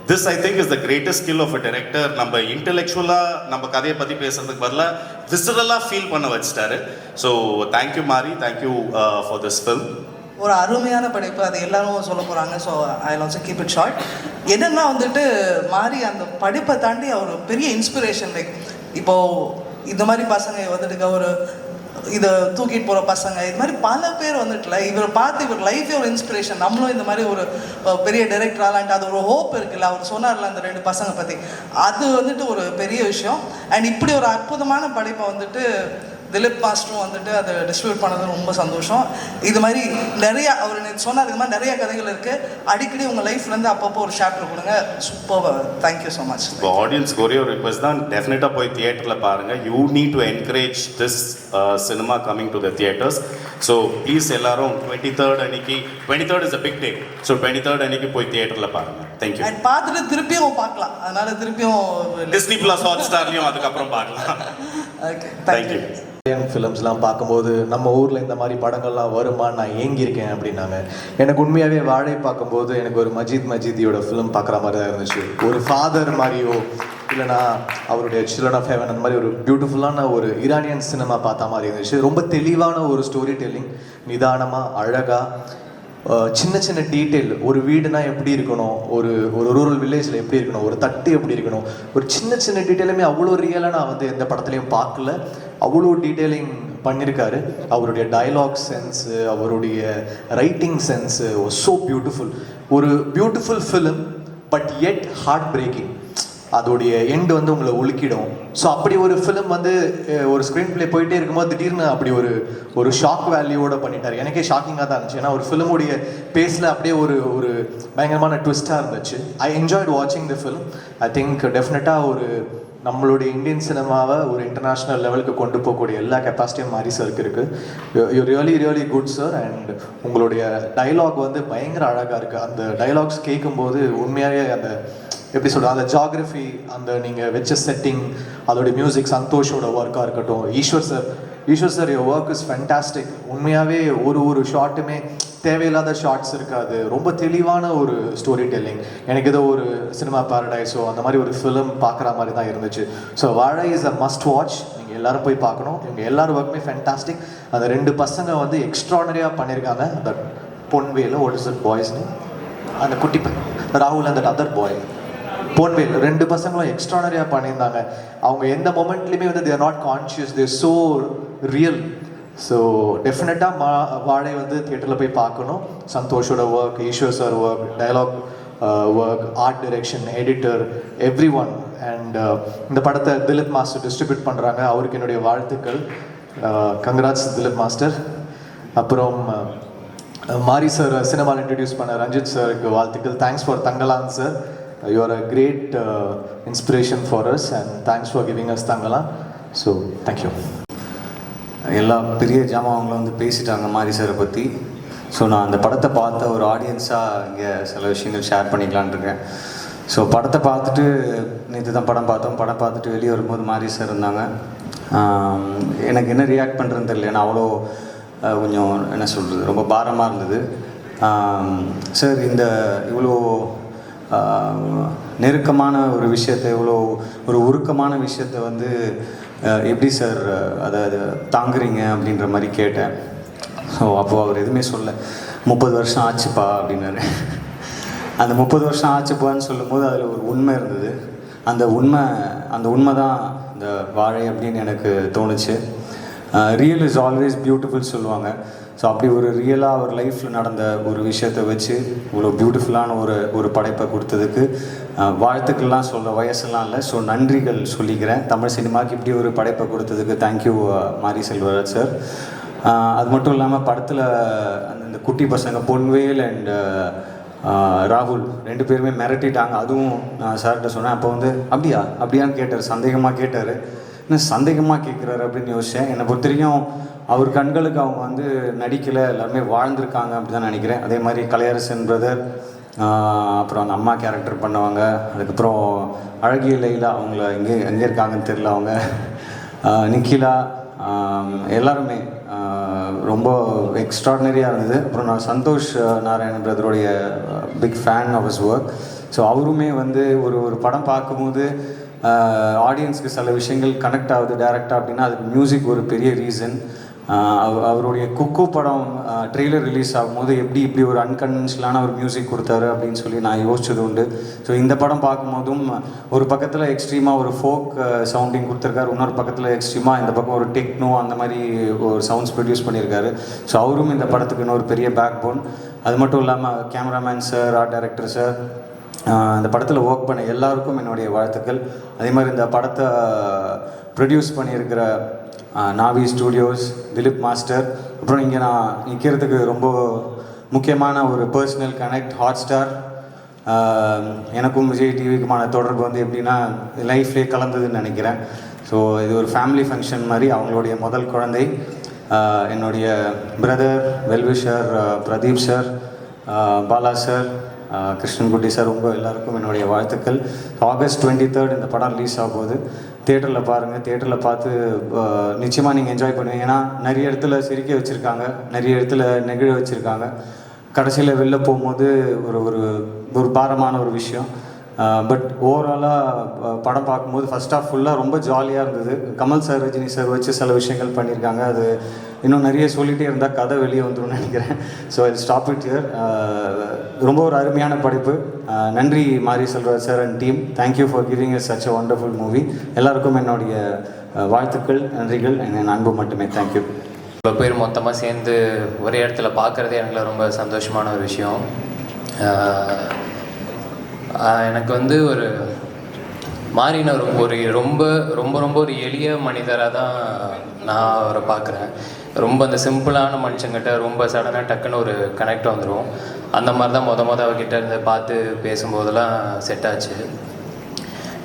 This I think is the greatest skill of a director. நம்ம இன்டெலெக்சுவலாக நம்ம கதையை பற்றி பேசுறதுக்கு பதிலாக விசிரலாக ஃபீல் பண்ண வச்சுட்டாரு. ஸோ தேங்க்யூ மாரி, தேங்க்யூ ஃபார் திஸ் ஃபில்ம். ஒரு அருமையான படைப்பு, அது எல்லாரும் சொல்ல போகிறாங்க. So I will also keep it short. என்னென்னா வந்துட்டு மாறி அந்த படிப்பை தாண்டி அவர் பெரிய இன்ஸ்பிரேஷன். லைக் இப்போது இந்த மாதிரி பசங்க வந்துட்டு ஒரு இதை தூக்கிட்டு போகிற பசங்க, இது மாதிரி பல பேர் வந்துட்டுல இவரை பார்த்து இவர் லைஃபே ஒரு இன்ஸ்பிரேஷன். நம்மளும் இந்த மாதிரி ஒரு பெரிய டைரக்டர் ஆகலான்ட்டு அது ஒரு ஹோப் இருக்குல்ல. அவர் சொன்னார்ல அந்த 2 பசங்க பற்றி, அது வந்துட்டு ஒரு பெரிய விஷயம். அண்ட் இப்படி ஒரு அற்புதமான படைப்பை வந்துட்டு திலீப் மாஸ்டரும் வந்துட்டு அதை டிஸ்ட்ரிபியூட் பண்ணது ரொம்ப சந்தோஷம். இது மாதிரி நிறையா அவர் சொன்னார், இது மாதிரி நிறைய கதைகள் இருக்குது. அடிக்கடி உங்கள் லைஃப்லேருந்து அப்பப்போ ஒரு சாப்டர் கொடுங்க. சூப்பர். Thank you so much. இப்போ ஆடியன்ஸ்க்கு ஒரே ஒரு ரிக்வெஸ்ட் தான், டெஃபினட்டாக போய் தியேட்டரில் பாருங்கள். You need to encourage this cinema coming to the theatres. So please எல்லாரும் 23rd அன்னைக்கு, 23rd is a big day. So 23rd அன்னைக்கு போய் தியேட்டரில் பாருங்கள். தேங்க்யூ. அண்ட் பார்த்துட்டு திருப்பியும் பார்க்கலாம், அதனால திருப்பியும் டிஸ்னி பிளஸ் ஹாட்ஸ்டார்லையும் அதுக்கப்புறம் பார்க்கலாம். Okay, thank you. ஃபிலிம்ஸ்லாம் பார்க்கும்போது நம்ம ஊரில் இந்த மாதிரி படங்கள்லாம் வருமா, நான் ஏங்கியிருக்கேன் அப்படின்னாங்க. எனக்கு உண்மையாகவே வாழை பார்க்கும்போது எனக்கு ஒரு மஜிதியோட ஃபிலிம் பார்க்குற மாதிரி தான் இருந்துச்சு. ஒரு ஃபாதர் மாதிரியோ இல்லைனா அவருடைய சில்ட்ரன் ஆஃப் ஹெவன் அந்த மாதிரி ஒரு பியூட்டிஃபுல்லான ஒரு ஈரானியன் சினிமா பார்த்த மாதிரி இருந்துச்சு. ரொம்ப தெளிவான ஒரு ஸ்டோரி டெல்லிங், நிதானமாக அழகாக சின்ன சின்ன டீட்டெயில், ஒரு வீடுனா எப்படி இருக்கணும், ஒரு ரூரல் வில்லேஜில் எப்படி இருக்கணும், ஒரு தட்டு எப்படி இருக்கணும், ஒரு சின்ன சின்ன டீட்டெயிலுமே அவ்வளோ ரியலாக நான் வந்து எந்த படத்துலையும் பார்க்கல. அவ்வளோ டீட்டெயிலிங் பண்ணியிருக்காரு. அவருடைய டயலாக் சென்ஸு, அவருடைய ரைட்டிங் சென்ஸு ஸோ பியூட்டிஃபுல். ஒரு beautiful film but it heart breaking. அதோடைய எண்டு வந்து உங்களை உலுக்கிடும். ஸோ அப்படி ஒரு ஃபிலிம் வந்து ஒரு ஸ்க்ரீன் பிளே போயிட்டே இருக்கும்போது திடீர்னு அப்படி ஒரு ஷாக் வேல்யூவோட பண்ணிட்டார். எனக்கே ஷாக்கிங்காக தான் இருந்துச்சு. ஏன்னா ஒரு ஃபிலிமுடைய பேஸில் அப்படியே ஒரு பயங்கரமான ட்விஸ்ட்டாக இருந்துச்சு. ஐ என்ஜாய்ட் வாட்சிங் தி ஃபிலிம். ஐ திங்க் டெஃபினட்டாக ஒரு நம்மளுடைய இந்தியன் சினிமாவை ஒரு இன்டர்நேஷ்னல் லெவலுக்கு கொண்டு போகக்கூடிய எல்லா கெப்பாசிட்டியும் மாரி சருக்கு இருக்குது. You really good sir. And உங்களுடைய டைலாக் வந்து பயங்கர அழகாக இருக்குது. அந்த டைலாக்ஸ் கேட்கும்போது உண்மையாகவே அந்த எப்படி சொல்கிறது, அந்த ஜாகிரஃபி, அந்த நீங்கள் வச்ச செட்டிங், அதோடைய மியூசிக், சந்தோஷோட ஒர்க்காக இருக்கட்டும். Eswar sir your work is fantastic. உண்மையாகவே ஒரு ஷார்ட்டுமே தேவையில்லாத ஷார்ட்ஸ் இருக்காது. ரொம்ப தெளிவான ஒரு ஸ்டோரி டெல்லிங். எனக்கு ஏதோ ஒரு சினிமா பேரடைஸோ அந்த மாதிரி ஒரு ஃபிலிம் பார்க்குற மாதிரி தான் இருந்துச்சு. ஸோ வாழை இஸ் அ மஸ்ட் வாட்ச். நீங்கள் எல்லோரும் போய் பார்க்கணும். இவங்க எல்லாரும் ஒர்க்குமே ஃபேண்டாஸ்டிக். அந்த 2 பசங்க வந்து எக்ஸ்ட்ரானரியாக பண்ணியிருக்காங்க. அந்த பொன்வேல what is that boy's name, அந்த குட்டி ராகுல் and that other boy Ponvel, 2 பசங்களும் எக்ஸ்ட்ரானரியாக பண்ணியிருந்தாங்க. அவங்க எந்த மொமெண்ட்லையுமே வந்து they're not conscious, they're so real. So டெஃபினட்டாக வாழை வந்து தியேட்டரில் போய் பார்க்கணும். சந்தோஷோட work, Eeswar sir work, dialogue work, art direction, editor, every one. And இந்த படத்தை திலீப் மாஸ்டர் டிஸ்ட்ரிபியூட் பண்ணுறாங்க. அவருக்கு என்னுடைய வாழ்த்துக்கள். Congrats Dileep master. அப்புறம் மாரி சார் சினிமாவில் இன்ட்ரடியூஸ் பண்ண ரஞ்சித் சாருக்கு வாழ்த்துக்கள். Thanks for Thangalaan sir. You are a great inspiration for us and thanks for giving us Tangala. So, thank you. எல்லா பெரிய ஜாமான்களும் வந்து பேசிட்டாங்க மாரி சாரை பற்றி. ஸோ நான் அந்த படத்தை பார்த்த ஒரு ஆடியன்ஸாக இங்கே சில விஷயங்கள் ஷேர் பண்ணிக்கலான் இருக்கேன். ஸோ படத்தை பார்த்துட்டு நேற்று தான் படம் பார்த்துட்டு வெளியே வரும்போது மாரி சார் இருந்தாங்க. எனக்கு என்ன ரியாக்ட் பண்ணுறதுன்னு தெரியல. ஏன்னா அவ்வளோ கொஞ்சம் என்ன சொல்கிறது, ரொம்ப பாரமாக இருந்தது. சார் இந்த இவ்வளோ நெருக்கமான ஒரு விஷயத்தை, இவ்வளோ ஒரு உருக்கமான விஷயத்தை வந்து எப்படி சார் அதை தாங்குறீங்க அப்படின்ற மாதிரி கேட்டேன். ஸோ அப்போது அவர் எதுவுமே சொல்ல, 30 வருஷம் ஆச்சுப்பா அப்படின்னாரு. அந்த 30 வருஷம் ஆச்சுப்பான்னு சொல்லும்போது அதில் ஒரு உண்மை இருந்தது. அந்த உண்மை தான் இந்த வாழை அப்படின்னு எனக்கு தோணுச்சு. ரியல் இஸ் ஆல்வேஸ் பியூட்டிஃபுல் சொல்லுவாங்க. ஸோ அப்படி ஒரு ரியலாக ஒரு லைஃப்பில் நடந்த ஒரு விஷயத்தை வச்சு இவ்வளோ பியூட்டிஃபுல்லான ஒரு படைப்பை கொடுத்ததுக்கு வாழ்த்துக்கள்லாம் சொல்ல வயசெல்லாம் இல்லை. ஸோ நன்றிகள் சொல்லிக்கிறேன். தமிழ் சினிமாவுக்கு இப்படி ஒரு படைப்பை கொடுத்ததுக்கு தேங்க்யூ மாரி செல்வராஜ் சார். அது மட்டும் இல்லாமல் படத்தில் அந்த குட்டி பசங்க பொன்வேல் அண்ட் ராகுல் 2 பேருமே மிரட்டிட்டாங்க. அதுவும் நான் சார்கிட்ட சொன்னேன். அப்போ வந்து அப்படியான்னு கேட்டார், சந்தேகமாக கேட்டார். இன்னும் சந்தேகமாக கேட்குறாரு அப்படின்னு யோசித்தேன். என்னை பொறுத்த வரைக்கும் அவர் கண்களுக்கு அவங்க வந்து நடிக்கலை, எல்லாருமே வாழ்ந்திருக்காங்க அப்படி தான் நினைக்கிறேன். அதே மாதிரி கலையரசன் பிரதர், அப்புறம் அந்த அம்மா கேரக்டர் பண்ணவங்க, அதுக்கப்புறம் அழகிய லைலா, அவங்கள எங்கே இருக்காங்கன்னு தெரியல, அவங்க நிக்கிலா, எல்லாருமே ரொம்ப எக்ஸ்ட்ராடினரியாக இருந்தது. அப்புறம் நான் சந்தோஷ் நாராயணன் பிரதருடைய big fan of his work. So அவருமே வந்து ஒரு படம் பார்க்கும்போது ஆடியன்ஸ்க்கு சில விஷயங்கள் கனெக்ட் ஆகுது டைரெக்டாக அப்படின்னா அதுக்கு மியூசிக் ஒரு பெரிய ரீசன். அவருடைய குக்கு படம் ட்ரெய்லர் ரிலீஸ் ஆகும்போது இப்படி ஒரு அன்கன்வென்ஷனலான ஒரு மியூசிக் கொடுத்தாரு அப்படின்னு சொல்லி நான் யோசிச்சது உண்டு. ஸோ இந்த படம் பார்க்கும்போதும் ஒரு பக்கத்தில் எக்ஸ்ட்ரீமாக ஒரு ஃபோக் சவுண்டிங் கொடுத்துருக்காரு, இன்னொரு பக்கத்தில் எக்ஸ்ட்ரீமாக இந்த பக்கம் ஒரு டெக்னோ அந்த மாதிரி ஒரு சவுண்ட்ஸ் ப்ரொடியூஸ் பண்ணியிருக்காரு. ஸோ அவரும் இந்த படத்துக்கு இன்னொரு பெரிய பேக் போன். அது மட்டும் இல்லாமல் cameraman sir, art director sir, இந்த படத்தில் ஒர்க் பண்ண எல்லாருக்கும் என்னுடைய வாழ்த்துக்கள். அதே மாதிரி இந்த படத்தை ப்ரொடியூஸ் பண்ணியிருக்கிற நாவி ஸ்டூடியோஸ், திலீப் மாஸ்டர், அப்புறம் இங்கே நான் நிற்கிறதுக்கு ரொம்ப முக்கியமான ஒரு பர்சனல் கனெக்ட் ஹாட்ஸ்டார். எனக்கும் விஜய் டிவிக்குமான தொடர்பு வந்து எப்படின்னா லைஃப்லேயே கலந்ததுன்னு நினைக்கிறேன். ஸோ இது ஒரு ஃபேமிலி ஃபங்க்ஷன் மாதிரி. அவங்களுடைய முதல் குழந்தை என்னுடைய brother well-wisher Pradeep sir, Bala sir, Krishnankutty sir உங்கள் எல்லாருக்கும் என்னுடைய வாழ்த்துக்கள். ஆகஸ்ட் 23 இந்த படம் ரிலீஸ் ஆக போகுது. தியேட்டரில் பாருங்கள். தியேட்டரில் பார்த்து நிச்சயமாக நீங்கள் என்ஜாய் பண்ணுவீங்க. ஏன்னா நிறைய இடத்துல சிரிக்க வச்சுருக்காங்க, நிறைய இடத்துல நெகிழ வச்சுருக்காங்க. கடைசியில் வெளில போகும்போது ஒரு ஒரு ஒரு பாரமான ஒரு விஷயம். பட் ஓவராலாக படம் பார்க்கும்போது ஃபஸ்ட் ஆஃப் ஃபுல்லாக ரொம்ப ஜாலியாக இருந்தது. கமல் சார், ரஜினி சார் வச்சு சில விஷயங்கள் பண்ணியிருக்காங்க. அது இன்னும் நிறைய சொல்லிகிட்டே இருந்தால் கதை வெளியே வந்துடும் நினைக்கிறேன். So I stop it here. ரொம்ப ஒரு அருமையான படைப்பு. நன்றி மாரி Selvaraj sir and team. Thank you for giving us such a wonderful movie. எல்லாருக்கும் என்னுடைய வாழ்த்துக்கள், நன்றிகள், என் அன்பு மட்டுமே. தேங்க்யூ. இவ்வளோ பேர் மொத்தமாக சேர்ந்து ஒரே இடத்துல பார்க்குறதே எனக்கு ரொம்ப சந்தோஷமான ஒரு விஷயம். எனக்கு வந்து ஒரு மாறின ஒரு ரொம்ப ரொம்ப ரொம்ப ஒரு எளிய மனிதராக தான் நான் அவரை பார்க்குறேன். ரொம்ப அந்த சிம்பிளான மனுஷங்கிட்ட ரொம்ப சடனாக டக்குன்னு ஒரு கனெக்ட் வந்துடும். அந்த மாதிரி தான் அவர்கிட்ட இருந்து பார்த்து பேசும்போதெல்லாம் செட் ஆச்சு.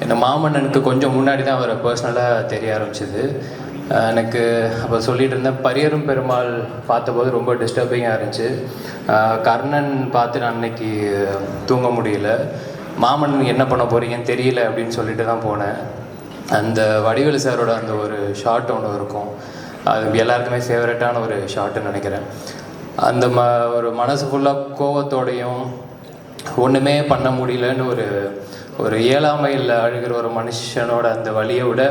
இந்த மாமன்னனுக்கு கொஞ்சம் முன்னாடி தான் அவரை பர்சனலாக தெரிய ஆரம்பிச்சிது. எனக்கு அப்போ சொல்லிகிட்டு இருந்தேன், பரியரும் பெருமாள் பார்த்தபோது ரொம்ப டிஸ்டர்பிங்காக இருந்துச்சு. கர்ணன் பார்த்து நான் அன்னைக்கு தூங்க முடியல. மாமன் என்ன பண்ண போகிறீங்கன்னு தெரியல அப்படின்னு சொல்லிட்டு தான் போனேன். அந்த வடிவேலு சாரோட அந்த ஒரு ஷார்ட் ஒன்று இருக்கும், அது எல்லாருக்குமே ஃபேவரட்டான ஒரு ஷார்ட்டுன்னு நினைக்கிறேன். அந்த ஒரு மனசு ஃபுல்லாக கோவத்தோடையும் ஒன்றுமே பண்ண முடியலன்னு ஒரு இயலாமையில் அழுகிற ஒரு மனுஷனோட அந்த வழியை விட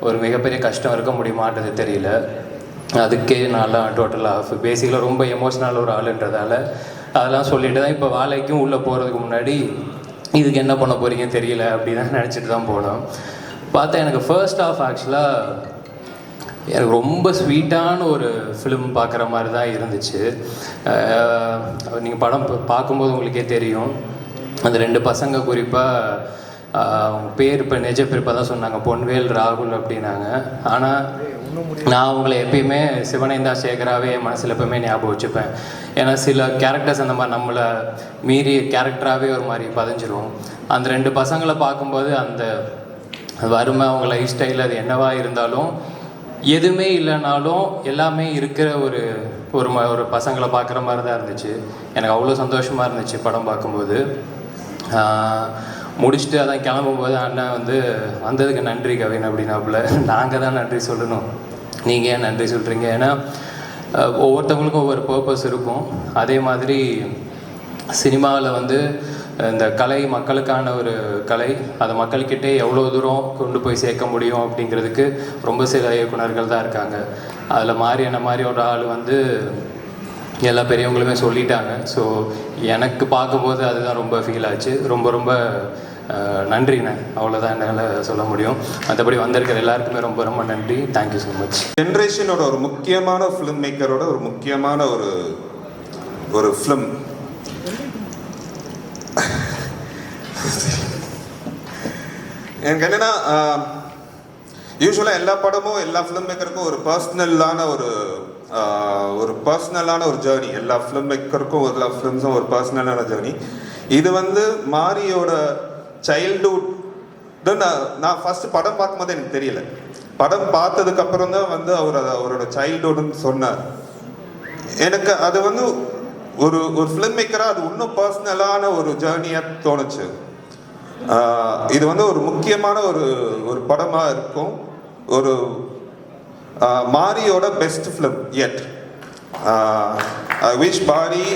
ஒரு மிகப்பெரிய கஷ்டம் இருக்க முடியுமான்றது தெரியல. அதுக்கே நான்லாம் டோட்டலாக பேசிக்கலாக ரொம்ப எமோஷ்னல் ஒரு ஆளுன்றதால அதெல்லாம் சொல்லிட்டு தான் இப்போ வேலைக்கும் உள்ளே போகிறதுக்கு முன்னாடி இதுக்கு என்ன பண்ண போகிறீங்கன்னு தெரியல அப்படின்னு நினச்சிட்டு தான் போனோம். பார்த்தா எனக்கு ஃபர்ஸ்ட் ஆஃப் ஆக்சுவலாக எனக்கு ரொம்ப ஸ்வீட்டான ஒரு ஃபிலிம் பார்க்குற மாதிரி தான் இருந்துச்சு. நீங்கள் படம் பார்க்கும்போது உங்களுக்கே தெரியும். அந்த 2 பசங்க குறிப்பாக பேர் இப்போ நிஜ பேர் தான் சொன்னாங்க, பொன்வேல் ராகுல் அப்படின்னாங்க. ஆனால் நான் அவங்கள எப்பயுமே சிவனேந்தா சேகராகவே என் மனசில் எப்பவுமே ஞாபகம் வச்சுப்பேன். ஏன்னா சில கேரக்டர்ஸ் அந்த மாதிரி நம்மளை மீறி கேரக்டராகவே ஒரு மாதிரி பதிஞ்சிரும். அந்த 2 பசங்களை பார்க்கும்போது அந்த வறுமை, அவங்க லைஃப் ஸ்டைல், அது என்னவா இருந்தாலும் எதுவுமே இல்லைனாலும் எல்லாமே இருக்கிற ஒரு பசங்களை பார்க்குற மாதிரி தான் இருந்துச்சு. எனக்கு அவ்வளோ சந்தோஷமாக இருந்துச்சு படம் பார்க்கும்போது. முடிச்சுட்டு அதான் கிளம்பும்போது அண்ணன் வந்ததுக்கு நன்றி கவின் அப்படின்னாப்புல. நாங்கள் தான் நன்றி சொல்லணும், நீங்கள் ஏன் நன்றி சொல்கிறீங்க? ஏன்னா ஒவ்வொருத்தவங்களுக்கும் ஒவ்வொரு பர்பஸ் இருக்கும். அதே மாதிரி சினிமாவில் இந்த கலை மக்களுக்கான ஒரு கலை, அதை மக்கள்கிட்டே எவ்வளோ தூரம் கொண்டு போய் சேர்க்க முடியும் அப்படிங்கிறதுக்கு ரொம்ப சில இயக்குனர்கள் தான் இருக்காங்க. அதில் என்ன மாதிரி ஒரு ஆள் எல்லா பெரியவங்களுமே சொல்லிட்டாங்க. ஸோ எனக்கு பார்க்கும்போது அதுதான் ரொம்ப ஃபீல் ஆச்சு. ரொம்ப ரொம்ப நன்றிண்ணே, அவ்வளோதான் என்னால் சொல்ல முடியும். மற்றபடி வந்திருக்கிற எல்லாருக்குமே ரொம்ப ரொம்ப நன்றி. Thank you so much. ஜென்ரேஷனோட ஒரு முக்கியமான ஃபிலிம் மேக்கரோட ஒரு முக்கியமான ஒரு ஃபிலிம். எனக்கு என்னென்னா, யூஸ்வலாக எல்லா படமும் எல்லா ஃபிலிம் மேக்கருக்கும் ஒரு பர்சனலான ஒரு ஜேர்னி. எல்லா ஃபிலிம் மேக்கருக்கும் எல்லா ஃபிலிம்ஸும் ஒரு பர்சனலான ஜேர்னி. இது மாரியோட சைல்டுஹுட். நான் ஃபர்ஸ்ட் படம் பார்க்கும்போது எனக்கு தெரியல. படம் பார்த்ததுக்கு அப்புறம் தான் அவரோட சைல்டுஹுட்னு சொன்னார். எனக்கு அது ஒரு ஃபிலிம் மேக்கரா அது இன்னும் பர்சனலான ஒரு ஜேர்னியாக தோணுச்சு. இது ஒரு முக்கியமான ஒரு படமாக இருக்கும். மாரியோட best film yet. I wish Bari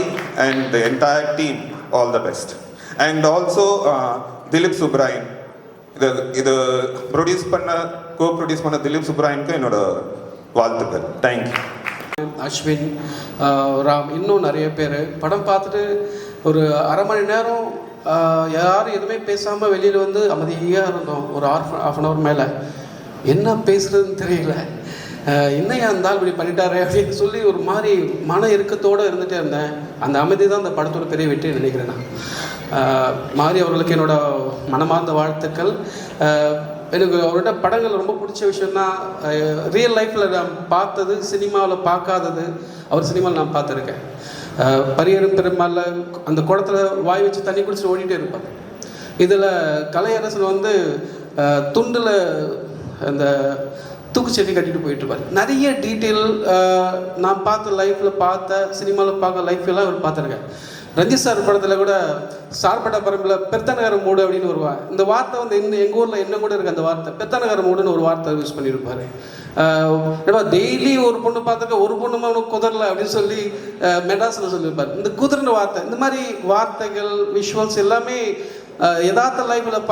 and the entire team all the best. And also Dilip Subrayan. இது co-produce பண்ண திலீப் சுப்ராயனுக்கு என்னோட வாழ்த்துக்கள். தேங்க்யூ. அஸ்வின், ராம், இன்னும் நிறைய பேர் படம் பார்த்துட்டு ஒரு அரை மணி நேரம் யாரும் எதுவுமே பேசாமல் வெளியில் அமைதியாக இருந்தோம். ஒரு half an hour மேலே என்ன பேசுகிறதுன்னு தெரியல. என்னையா இருந்தாலும் இப்படி பண்ணிட்டாரே அப்படின்னு சொல்லி ஒரு மாதிரி மன இறுக்கத்தோடு இருந்துகிட்டே இருந்தேன். அந்த அமைதி தான் அந்த படத்தோட பெரிய வெற்றி நினைக்கிறேன் நான். மாரி அவர்களுக்கு என்னோட மனமார்ந்த வாழ்த்துக்கள். எனக்கு அவரோட படங்கள் ரொம்ப பிடிச்ச விஷயம்னா, ரியல் லைஃப்பில் நான் பார்த்தது, சினிமாவில் பார்க்காதது அவர் சினிமாவில் நான் பார்த்துருக்கேன். பரியரும் பெருமாளில் அந்த குளத்தில் வாய் வச்சு தண்ணி குடிச்சிட்டு ஓடிட்டே இருப்பார். இதில் கலையரசன் துண்டில் அந்த தூக்குச்செடி கட்டிட்டு போயிட்டுருப்பார். நிறைய டீட்டெயில் நான் பார்த்த லைஃப்பில் சினிமாவில் பார்க்க லைஃப்லாம் அவர் பார்த்துருக்கேன். ரஞ்சித் சார் படத்தில் கூட சார்பட்ட பரம்பில் பெத்தனகர மூடு அப்படின்னு ஒரு இந்த வார்த்தை வந்து இன்னும் எங்கள் ஊரில் என்ன கூட இருக்குது அந்த வார்த்தை பெத்தனகர மூடுன்னு ஒரு வார்த்தை யூஸ் பண்ணியிருப்பார். ஏன்னா டெய்லி ஒரு பொண்ணு பார்த்துக்க ஒரு பொண்ணு அவனுக்கு குதிரல அப்படின்னு சொல்லி மெட்ராஸில் சொல்லியிருப்பார். இந்த குதிரன்னு வார்த்தை, இந்த மாதிரி வார்த்தைகள் விஷுவல்ஸ் எல்லாமே யதார்த்த லைஃப்பில்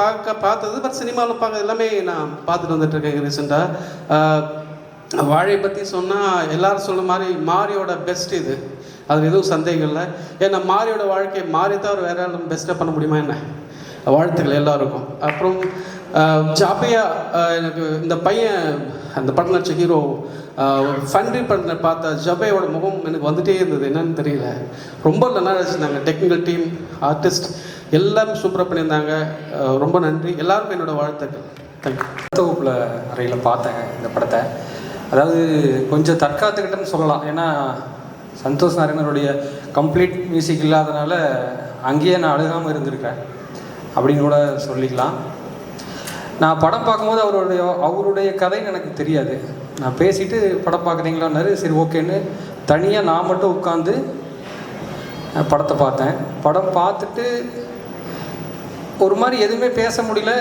பார்த்தது. பட் சினிமாவில் பார்க்க எல்லாமே நான் பார்த்துட்டு வந்துட்டுருக்கேன் ரீசெண்டாக. வாழை பற்றி சொன்னால் எல்லாரும் சொன்ன மாதிரி மாரியோட பெஸ்ட் இது, அது எதுவும் சந்தேகம் இல்லை. ஏன்னா மாரியோட வாழ்க்கையை மாறி தவிர வேற யாரும் பெஸ்ட்டாக பண்ண முடியுமா என்ன? வாழ்த்துக்கள் எல்லாருக்கும். அப்புறம் ஜாப்பையா எனக்கு இந்த பையன் அந்த படம் நடிச்ச ஹீரோ ஃபன்ரி படத்தில் பார்த்த ஜபையோட முகம் எனக்கு வந்துகிட்டே இருந்தது, என்னன்னு தெரியல. ரொம்ப நல்லா நடிச்சிருந்தாங்க. டெக்னிக்கல் டீம், ஆர்டிஸ்ட் எல்லாமே சூப்பராக பண்ணியிருந்தாங்க. ரொம்ப நன்றி எல்லாருக்கும் என்னோடய வாழ்த்துக்கள். தேங்க்யூ. தொகுப்பில் அறையில் பார்த்தேன் இந்த படத்தை. அதாவது கொஞ்சம் தற்காத்துக்கிட்டேன்னு சொல்லலாம். ஏன்னா சந்தோஷ் நாராயணனுடைய கம்ப்ளீட் மியூசிக் இல்லாதனால அங்கேயே நான் அழுகாமல் இருந்திருக்கேன் அப்படின்னு கூட சொல்லிக்கலாம். நான் படம் பார்க்கும்போது அவருடைய கதைன்னு எனக்கு தெரியாது. நான் பேசிட்டு படம் பார்க்குறீங்களான்னாரு. சரி ஓகேன்னு தனியாக நான் மட்டும் உட்காந்து படத்தை பார்த்தேன். படம் பார்த்துட்டு ஒரு மாதிரி எதுவுமே பேச முடியல.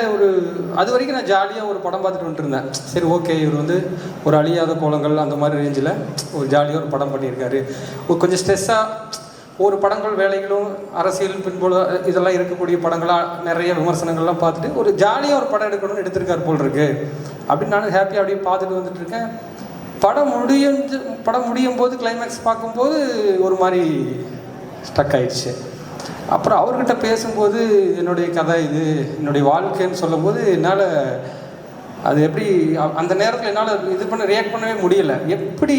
அது வரைக்கும் நான் ஜாலியாக ஒரு படம் பார்த்துட்டு வந்துட்டுருந்தேன். சரி ஓகே, இவர் வந்து ஒரு அழியாத கோலங்கள் அந்த மாதிரி ரேஞ்சில் ஒரு ஜாலியாக ஒரு படம் பண்ணியிருக்காரு. கொஞ்சம் ஸ்ட்ரெஸ்ஸாக ஒரு படங்கள் வேலைகளும் அரசியல் பின்போல இதெல்லாம் இருக்கக்கூடிய படங்களாக நிறைய விமர்சனங்கள்லாம் பார்த்துட்டு ஒரு ஜாலியாக ஒரு படம் எடுக்கணும்னு எடுத்திருக்கார் போல் இருக்கு அப்படின்னு நானும் ஹாப்பியாக அப்படியே பார்த்துட்டு வந்துட்டுருக்கேன். படம் முடியும் போது கிளைமேக்ஸ் பார்க்கும்போது ஒரு மாதிரி ஸ்டக் ஆயிடுச்சு. அப்புறம் அவர்கிட்ட பேசும்போது என்னுடைய கதை இது, என்னுடைய வாழ்க்கைன்னு சொல்லும்போது என்னால் அது எப்படி அந்த நேரத்தில் என்னால் ரியாக்ட் பண்ணவே முடியலை. எப்படி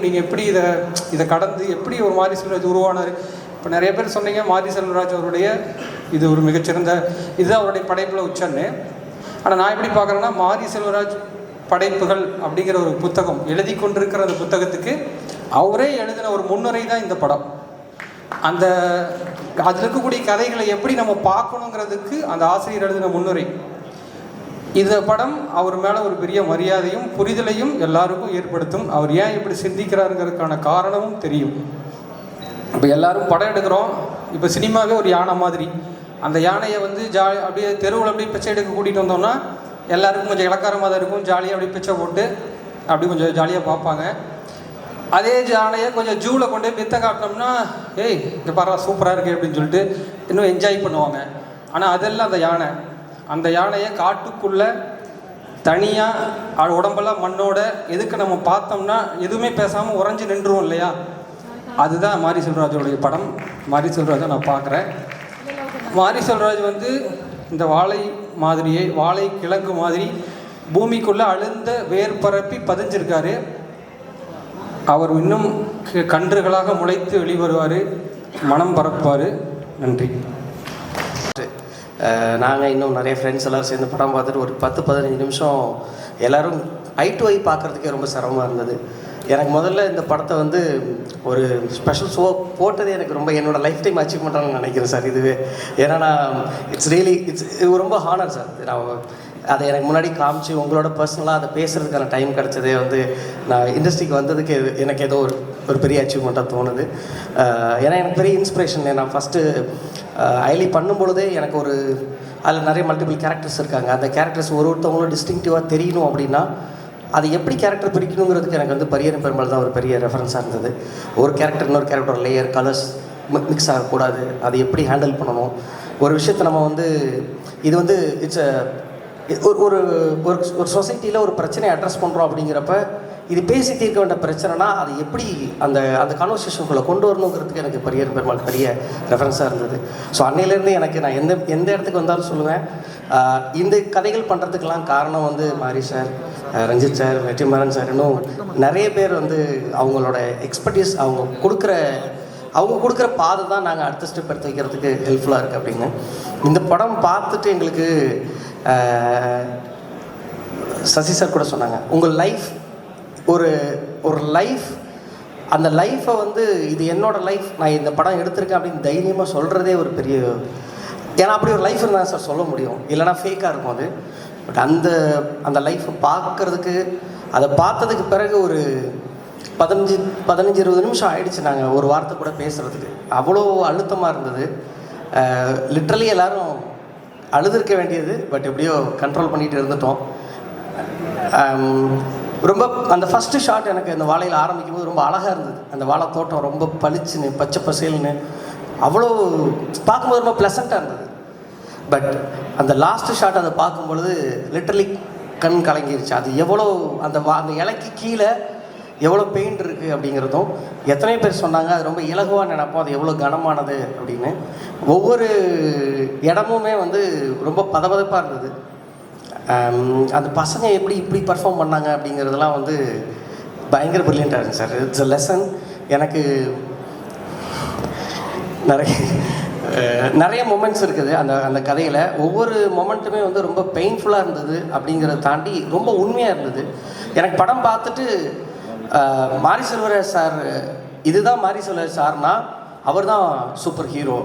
நீங்கள் எப்படி இதை கடந்து எப்படி ஒரு மாரி செல்வராஜ் உருவானார். இப்போ நிறைய பேர் சொன்னீங்க மாரி செல்வராஜ் அவருடைய இது ஒரு மிகச்சிறந்த இதுதான் அவருடைய படைப்பில் உச்சன்னு. ஆனால் நான் எப்படி பார்க்குறேன்னா மாரி செல்வராஜ் படைப்புகள் அப்படிங்கிற ஒரு புத்தகம் எழுதி கொண்டிருக்கிற அந்த புத்தகத்துக்கு அவரே எழுதின ஒரு முன்னுரை தான் இந்த படம். அதில் இருக்கக்கூடிய கதைகளை எப்படி நம்ம பார்க்கணுங்கிறதுக்கு அந்த ஆசிரியர் எழுதின முன்னுரை. இந்த படம் அவர் மேலே ஒரு பெரிய மரியாதையும் புரிதலையும் எல்லாருக்கும் ஏற்படுத்தும். அவர் ஏன் இப்படி சிந்திக்கிறாருங்கிறதுக்கான காரணமும் தெரியும். இப்போ எல்லாரும் படம் எடுக்கிறோம். இப்போ சினிமாவே ஒரு யானை மாதிரி. அந்த யானையை வந்து அப்படியே தெருவில் அப்படியே பிச்சை எடுக்க கூட்டிகிட்டு வந்தோம்னா எல்லாருக்கும் கொஞ்சம் இலக்காரமாக தான் இருக்கும். ஜாலியாக அப்படியே பிச்சை போட்டு அப்படி கொஞ்சம் ஜாலியாக பார்ப்பாங்க. அதே யானையை கொஞ்சம் ஜூவில் கொண்டு போய் வித்த காட்டினோம்னா ஏய் இங்கே பாரா சூப்பராக இருக்குது அப்படின்னு சொல்லிட்டு இன்னும் என்ஜாய் பண்ணுவாங்க. ஆனால் அதெல்லாம் அந்த யானையை காட்டுக்குள்ளே தனியாக உடம்பெல்லாம் மண்ணோட எதுக்கு நம்ம பார்த்தோம்னா எதுவுமே பேசாமல் உறைஞ்சி நின்றுவோம் இல்லையா? அதுதான் மாரி செல்வராஜோடைய படம். மாரி செல்வராஜை நான் பார்க்குறேன். மாரி செல்வராஜ் வந்து இந்த வாழை கிழங்கு மாதிரி பூமிக்குள்ளே அழுந்த வேர் பரப்பி பதிஞ்சிருக்காரு. அவர் இன்னும் கன்றுகளாக முளைத்து வெளிவருவார், மனம் பரப்புவார். நன்றி. நாங்கள் இன்னும் நிறைய ஃப்ரெண்ட்ஸ் எல்லோரும் சேர்ந்து படம் பார்த்துட்டு ஒரு 10-15 நிமிஷம் எல்லோரும் ஐ டு ஐ பார்க்குறதுக்கே ரொம்ப சிரமமாக இருந்தது. எனக்கு முதல்ல இந்த படத்தை வந்து ஒரு ஸ்பெஷல் ஷோ போட்டதே எனக்கு ரொம்ப என்னோடய லைஃப் டைம் அச்சீவ்மெண்ட்டாக நினைக்கிறேன் சார் இதுவே. ஏன்னா நான் இது ரொம்ப ஹானர் சார். நான் அதை எனக்கு முன்னாடி காமிச்சு உங்களோட பர்சனலாக அதை பேசுகிறதுக்கான டைம் கிடச்சதே வந்து நான் இண்டஸ்ட்ரிக்கு வந்ததுக்கு எனக்கு ஏதோ ஒரு பெரிய அச்சீவ்மெண்ட்டாக தோணுது. ஏன்னா எனக்கு பெரிய இன்ஸ்பிரேஷன். நான் ஃபஸ்ட்டு ஐலி பண்ணும்பொழுதே எனக்கு அதில் நிறைய மல்டிபிள் கேரக்டர்ஸ் இருக்காங்க. அந்த கேரக்டர்ஸ் ஒருத்தவங்களும் டிஸ்டிங்டிவாக தெரியணும் அப்படின்னா அது எப்படி கேரக்டர் பிரிக்கணுங்கிறதுக்கு எனக்கு வந்து பரியரும் பெருமாள் தான் ஒரு பெரிய ரெஃபரன்ஸாக இருந்தது. ஒரு கேரக்டர் இன்னொரு கேரக்டர் லேயர் கலர்ஸ் மிக்ஸ் ஆகக்கூடாது. அது எப்படி ஹேண்டில் பண்ணணும் ஒரு விஷயத்தை நம்ம வந்து இது வந்து இட்ஸ் ஒரு சொசைட்டியில் ஒரு பிரச்சனையை அட்ரஸ் பண்ணுறோம் அப்படிங்கிறப்ப இது பேசி தீர்க்க வேண்டிய பிரச்சனைனா அது எப்படி அந்த கான்வர்சேஷனுக்குள்ளே கொண்டு வரணுங்கிறதுக்கு எனக்கு பரியரும் பெருமாள் பெரிய ரெஃபரன்ஸாக இருந்தது. ஸோ அன்னையிலேருந்து எனக்கு நான் எந்த இடத்துக்கு வந்தாலும் சொல்லுவேன் இந்த கதைகள் பண்ணுறதுக்கெல்லாம் காரணம் வந்து Mari sir, Ranjith sir, Vetrimaaran sir, இன்னும் நிறைய பேர் வந்து அவங்களோட எக்ஸ்பர்டீஸ் அவங்க கொடுக்குற பாதை தான் நாங்கள் அடுத்த ஸ்டெப் எடுத்து வைக்கிறதுக்கு ஹெல்ப்ஃபுல்லாக இருக்குது அப்படின்னு. இந்த படம் பார்த்துட்டு எங்களுக்கு சசி சார் கூட சொன்னாங்க உங்கள் லைஃப் ஒரு லைஃப், அந்த லைஃப்பை வந்து இது என்னோடய லைஃப், நான் இந்த படம் எடுத்திருக்கேன் அப்படின்னு தைரியமாக சொல்கிறதே ஒரு பெரிய, ஏன்னா அப்படி ஒரு லைஃப் இருந்தால் சார் சொல்ல முடியும், இல்லைனா ஃபேக்காக இருக்கும் அது. பட் அந்த லைஃப்பை பார்க்குறதுக்கு அதை பார்த்ததுக்கு பிறகு 15-20 நிமிஷம் ஆயிடுச்சு நாங்கள் ஒரு வார்த்தை கூட பேசுகிறதுக்கு. அவ்வளோ அழுத்தமாக இருந்தது. லிட்ரலி எல்லோரும் அழுதுருக்க வேண்டியது, பட் எப்படியோ கண்ட்ரோல் பண்ணிகிட்டு இருந்துட்டோம். ரொம்ப அந்த ஃபஸ்ட்டு ஷாட் எனக்கு அந்த வாழையில் ஆரம்பிக்கும் போது ரொம்ப அழகாக இருந்தது. அந்த வாழை தோட்டம் ரொம்ப பளிச்சுன்னு பச்சை பசேல்னு அவ்வளோ பார்க்கும்போது ரொம்ப ப்ளசண்ட்டாக இருந்தது. பட் அந்த லாஸ்ட்டு ஷாட் அதை பார்க்கும்பொழுது லிட்டரலி கண் கலங்கிருச்சு. அது எவ்வளோ அந்த இலைக்கு கீழே எவ்வளோ பெயிண்ட் இருக்குது அப்படிங்கிறதும் எத்தனை பேர் சொன்னாங்க அது ரொம்ப இலகுவாக நினைப்போம், அது எவ்வளோ கனமானது அப்படின்னு. ஒவ்வொரு இடமுமே வந்து ரொம்ப பதபதப்பாக இருந்தது. அந்த பசங்க எப்படி இப்படி பர்ஃபார்ம் பண்ணாங்க அப்படிங்கிறதெல்லாம் வந்து பயங்கர ப்ரில்லியண்ட்டாக இருந்துச்சு சார். It's a lesson. எனக்கு நிறைய மொமெண்ட்ஸ் இருக்குது அந்த கதையில். ஒவ்வொரு மொமெண்ட்டுமே வந்து ரொம்ப பெயின்ஃபுல்லாக இருந்தது அப்படிங்கிறத தாண்டி ரொம்ப உண்மையாக இருந்தது. எனக்கு படம் பார்த்துட்டு மாரி செல்வராஜ் சார், இதுதான் மாரி செல்வராஜ் சார்னா அவர் தான் சூப்பர் ஹீரோ,